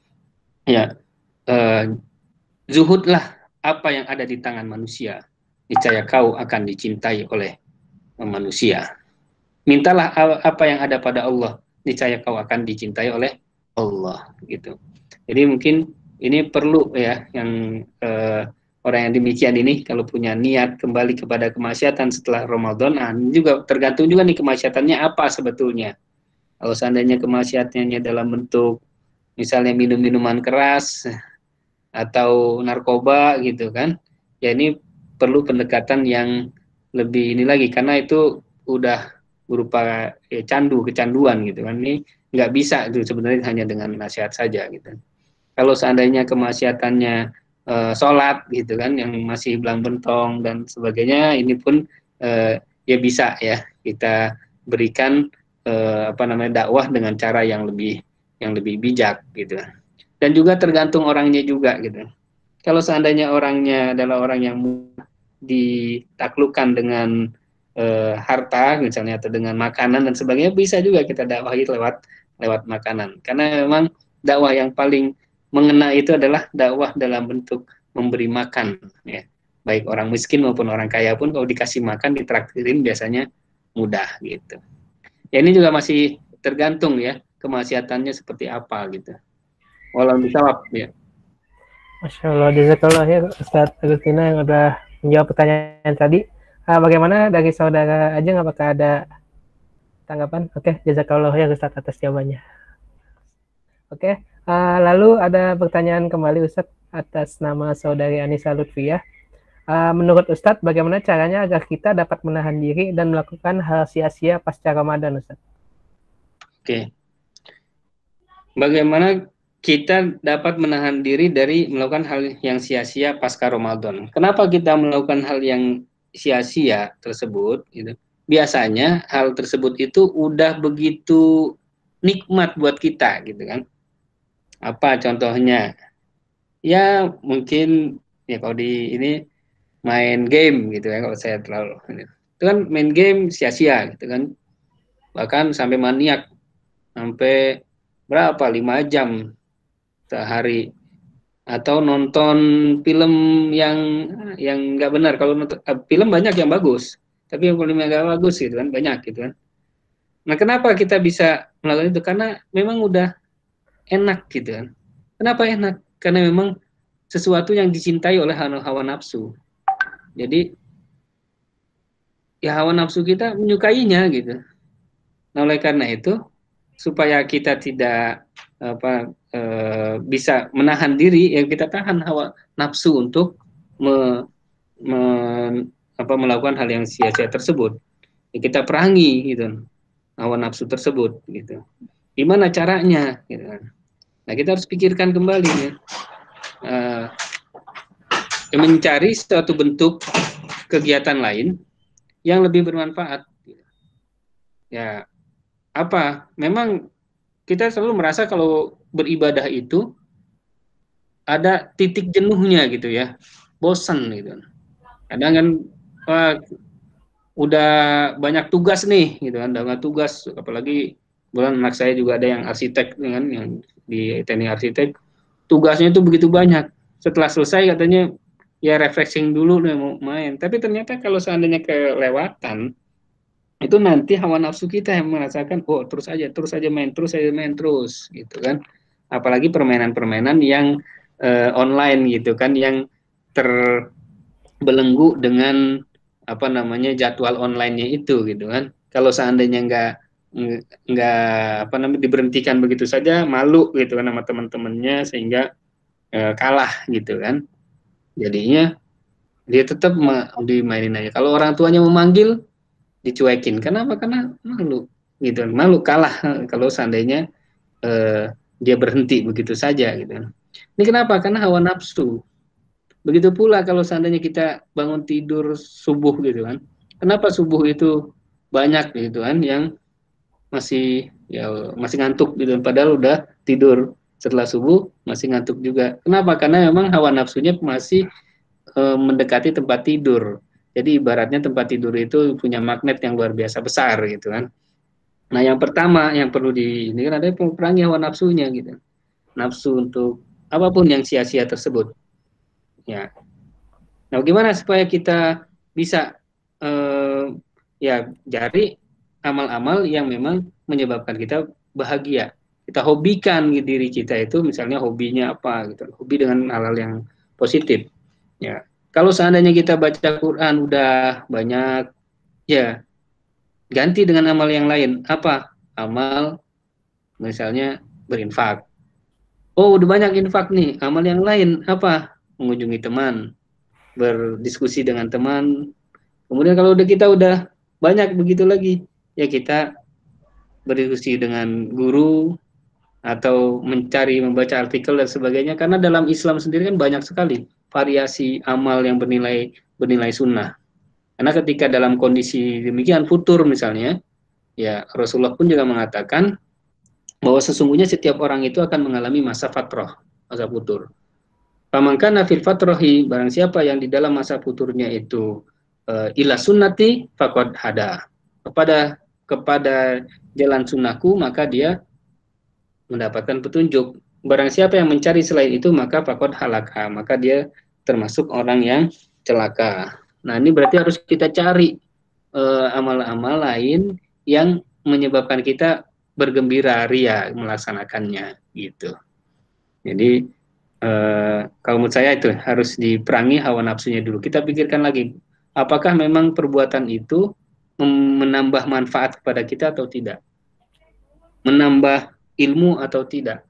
ya zuhudlah apa yang ada di tangan manusia, niscaya kau akan dicintai oleh manusia. Mintalah apa yang ada pada Allah, niscaya kau akan dicintai oleh Allah gitu. Jadi mungkin ini perlu ya yang orang yang demikian ini kalau punya niat kembali kepada kemaksiatan setelah Ramadan, juga tergantung juga nih kemaksiatannya apa sebetulnya. Kalau seandainya kemaksiatannya dalam bentuk misalnya minum-minuman keras atau narkoba gitu kan, ya ini perlu pendekatan yang lebih ini lagi, karena itu udah berupa kecanduan gitu kan. Ini nggak bisa itu sebenarnya hanya dengan nasihat saja gitu. Kalau seandainya kemaksiatannya sholat gitu kan, yang masih belang bentong dan sebagainya, ini pun ya bisa ya kita berikan dakwah dengan cara yang lebih bijak gitu. Dan juga tergantung orangnya juga gitu. Kalau seandainya orangnya adalah orang yang ditaklukkan dengan harta misalnya atau dengan makanan dan sebagainya, bisa juga kita dakwahi lewat makanan. Karena memang dakwah yang paling mengena itu adalah dakwah dalam bentuk memberi makan, ya. Baik orang miskin maupun orang kaya pun kalau dikasih makan, ditraktirin, biasanya mudah gitu. Ya ini juga masih tergantung ya kemaksiatannya seperti apa gitu. Walau dijawab ya. Masya Allah, jazakallah ya Ustadz Agustina yang udah menjawab pertanyaan tadi. Bagaimana dari saudara Ajeng, apakah ada tanggapan? Oke, jazakallah ya Ustadz atas jawabannya. Oke, lalu ada pertanyaan kembali Ustadz atas nama saudari Anissa Lutfiyah. Menurut Ustadz, bagaimana caranya agar kita dapat menahan diri dan melakukan hal sia-sia pasca Ramadan, Ustadz? Oke. Bagaimana kita dapat menahan diri dari melakukan hal yang sia-sia pasca Ramadan? Kenapa kita melakukan hal yang sia-sia tersebut? Gitu. Biasanya hal tersebut itu udah begitu nikmat buat kita, gitu kan? Apa contohnya? Ya mungkin ya kalau di ini main game gitu ya, kalau saya terlalu itu kan main game sia-sia gitu kan, bahkan sampai maniak, sampai berapa 5 jam sehari, atau nonton film yang nggak benar. Kalau nonton film banyak yang bagus, tapi yang film yang nggak bagus gitu kan banyak gitu kan. Nah kenapa kita bisa melakukan itu? Karena memang udah enak gitu kan. Kenapa enak? Karena memang sesuatu yang dicintai oleh hawa nafsu. Jadi ya hawa nafsu kita menyukainya gitu. Nah oleh karena itu, supaya kita tidak bisa menahan diri, ya kita tahan hawa nafsu untuk melakukan hal yang sia-sia tersebut. Ya, kita perangi gitu hawa nafsu tersebut gitu. Gimana caranya? Gitu. Nah kita harus pikirkan kembali ya. Mencari suatu bentuk kegiatan lain yang lebih bermanfaat. Ya, apa? Memang kita selalu merasa kalau beribadah itu ada titik jenuhnya gitu ya, bosan gitu. Kadang kan udah banyak tugas nih gitu kan, udah tugas, apalagi bulan anak saya juga ada yang arsitek kan, yang di teknik arsitek, tugasnya itu begitu banyak. Setelah selesai katanya ya refreshing dulu nih mau main, tapi ternyata kalau seandainya kelewatan, itu nanti hawa nafsu kita yang merasakan, oh terus aja main terus gitu kan. Apalagi permainan-permainan yang online gitu kan, yang terbelenggu dengan apa namanya jadwal online-nya itu gitu kan. Kalau seandainya nggak apa namanya diberhentikan begitu saja, malu gitu kan sama teman-temannya, sehingga kalah gitu kan. Jadinya dia tetap dimainin aja. Kalau orang tuanya memanggil, dicuekin. Kenapa? Karena malu gitu, malu kalah kalau seandainya dia berhenti begitu saja gitu. Ini kenapa? Karena hawa nafsu. Begitu pula kalau seandainya kita bangun tidur subuh gitu kan. Kenapa subuh itu banyak gitu kan yang masih ngantuk gitu, padahal udah tidur setelah subuh masih ngantuk juga. Kenapa? Karena memang hawa nafsunya masih mendekati tempat tidur. Jadi ibaratnya tempat tidur itu punya magnet yang luar biasa besar gitu kan. Nah yang pertama yang perlu ini kan ada perangi hawa nafsunya gitu. Nafsu untuk apapun yang sia-sia tersebut. Ya. Nah gimana supaya kita bisa ya cari amal-amal yang memang menyebabkan kita bahagia. Kita hobikan diri kita itu, misalnya hobinya apa gitu. Hobi dengan hal-hal yang positif. Ya. Kalau seandainya kita baca Quran udah banyak, ya ganti dengan amal yang lain. Apa? Amal misalnya berinfak. Oh, udah banyak infak nih. Amal yang lain apa? Mengunjungi teman, berdiskusi dengan teman. Kemudian kalau kita udah banyak begitu lagi, ya kita berdiskusi dengan guru atau mencari membaca artikel dan sebagainya. Karena dalam Islam sendiri kan banyak sekali variasi amal yang bernilai sunnah. Karena ketika dalam kondisi demikian futur misalnya, ya Rasulullah pun juga mengatakan bahwa sesungguhnya setiap orang itu akan mengalami masa fatrah, masa futur. Pamangkana fil fatrohi, barang siapa yang di dalam masa futurnya itu ila sunnati faqad hada, kepada jalan sunnahku maka dia mendapatkan petunjuk. Barang siapa yang mencari selain itu maka faqad halaka, maka dia termasuk orang yang celaka. Nah, ini berarti harus kita cari amal-amal lain yang menyebabkan kita bergembira ria melaksanakannya gitu. Jadi kalau menurut saya itu harus diperangi hawa nafsunya dulu. Kita pikirkan lagi, apakah memang perbuatan itu menambah manfaat kepada kita atau tidak, menambah ilmu atau tidak,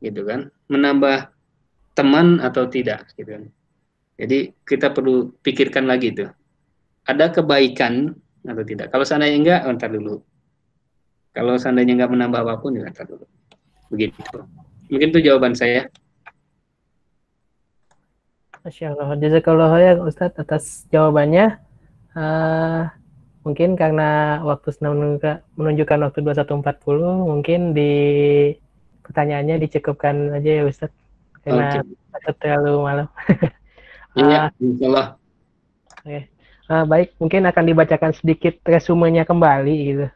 gitu kan, menambah teman atau tidak, gitu kan. Jadi kita perlu pikirkan lagi tuh, ada kebaikan atau tidak. Kalau seandainya enggak, entar dulu. Kalau seandainya enggak menambah apapun, ya entar dulu. Begitu. Mungkin itu jawaban saya. Masya Allah, jazakallah ya Ustadz atas jawabannya. Mungkin karena waktu menunjukkan waktu 21.40, mungkin di pertanyaannya dicukupkan aja ya Ustadz, karena terlalu malam. Iya, insyaallah. Okay. Baik, mungkin akan dibacakan sedikit resumenya kembali gitu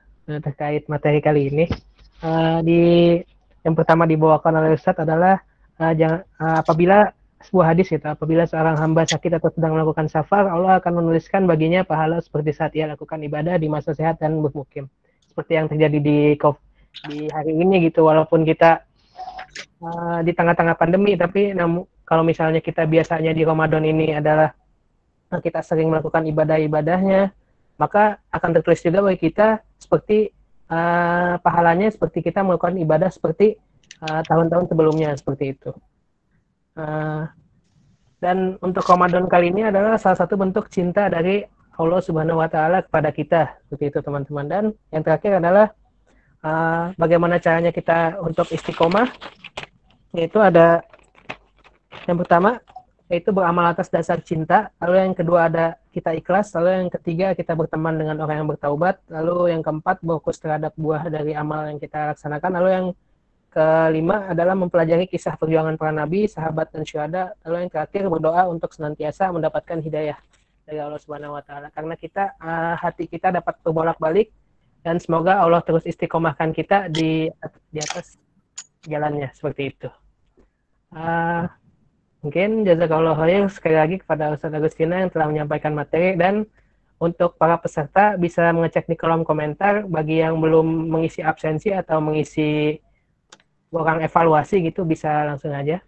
terkait materi kali ini. Yang pertama dibawakan oleh Ustadz adalah apabila sebuah hadis gitu, apabila seorang hamba sakit atau sedang melakukan safar, Allah akan menuliskan baginya pahala seperti saat ia lakukan ibadah di masa sehat dan bermukim. Seperti yang terjadi di hari ini gitu, walaupun kita di tengah-tengah pandemi, tapi kalau misalnya kita biasanya di Ramadan ini adalah kita sering melakukan ibadah-ibadahnya, maka akan tertulis juga bagi kita seperti pahalanya seperti kita melakukan ibadah seperti tahun-tahun sebelumnya, seperti itu. Dan untuk Ramadan kali ini adalah salah satu bentuk cinta dari Allah Subhanahu wa Ta'ala kepada kita, seperti itu teman-teman. Dan yang terakhir adalah bagaimana caranya kita untuk istiqomah, yaitu ada yang pertama yaitu beramal atas dasar cinta, lalu yang kedua ada kita ikhlas, lalu yang ketiga kita berteman dengan orang yang bertaubat, lalu yang keempat fokus terhadap buah dari amal yang kita laksanakan, lalu yang kelima adalah mempelajari kisah perjuangan para nabi, sahabat dan syuhada, lalu yang terakhir berdoa untuk senantiasa mendapatkan hidayah dari Allah Subhanahu wa Ta'ala, karena kita hati kita dapat berbolak-balik dan semoga Allah terus istiqomahkan kita di atas jalannya, seperti itu. Mungkin jazakallahu khair sekali lagi kepada Ustaz Agustina yang telah menyampaikan materi, dan untuk para peserta bisa mengecek di kolom komentar bagi yang belum mengisi absensi atau mengisi borang evaluasi gitu, bisa langsung aja.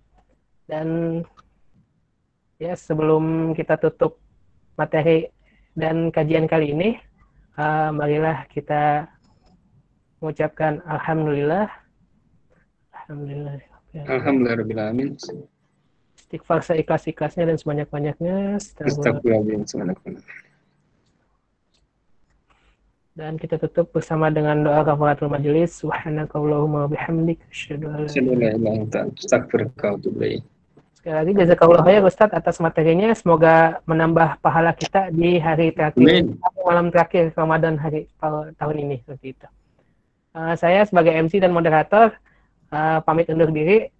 Dan ya, sebelum kita tutup materi dan kajian kali ini, marilah kita mengucapkan alhamdulillah. Alhamdulillah. Istighfar seikhlas-ikhlasnya dan sebanyak-banyaknya. Dan kita tutup bersama dengan doa kafaratul majelis. Subhanakallahumma wabihamdik, asyhadu an la ilaha illa anta, astaghfiruka wa atubu ilaik. Sekali lagi jazakallahu khair Ustaz atas materinya. Semoga menambah pahala kita di hari terakhir, malam terakhir Ramadan hari tahun ini, seperti itu. Saya sebagai MC dan moderator pamit undur diri.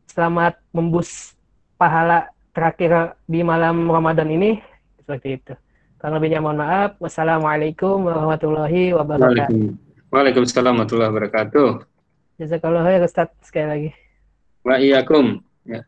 Selamat membus pahala terakhir di malam Ramadan ini, seperti itu. Kalau lebihnya mohon maaf. Wassalamualaikum warahmatullahi wabarakatuh. Waalaikumsalam warahmatullahi wabarakatuh. Jazakallahu khair Ustaz sekali lagi. Wa iyyakum. Ya.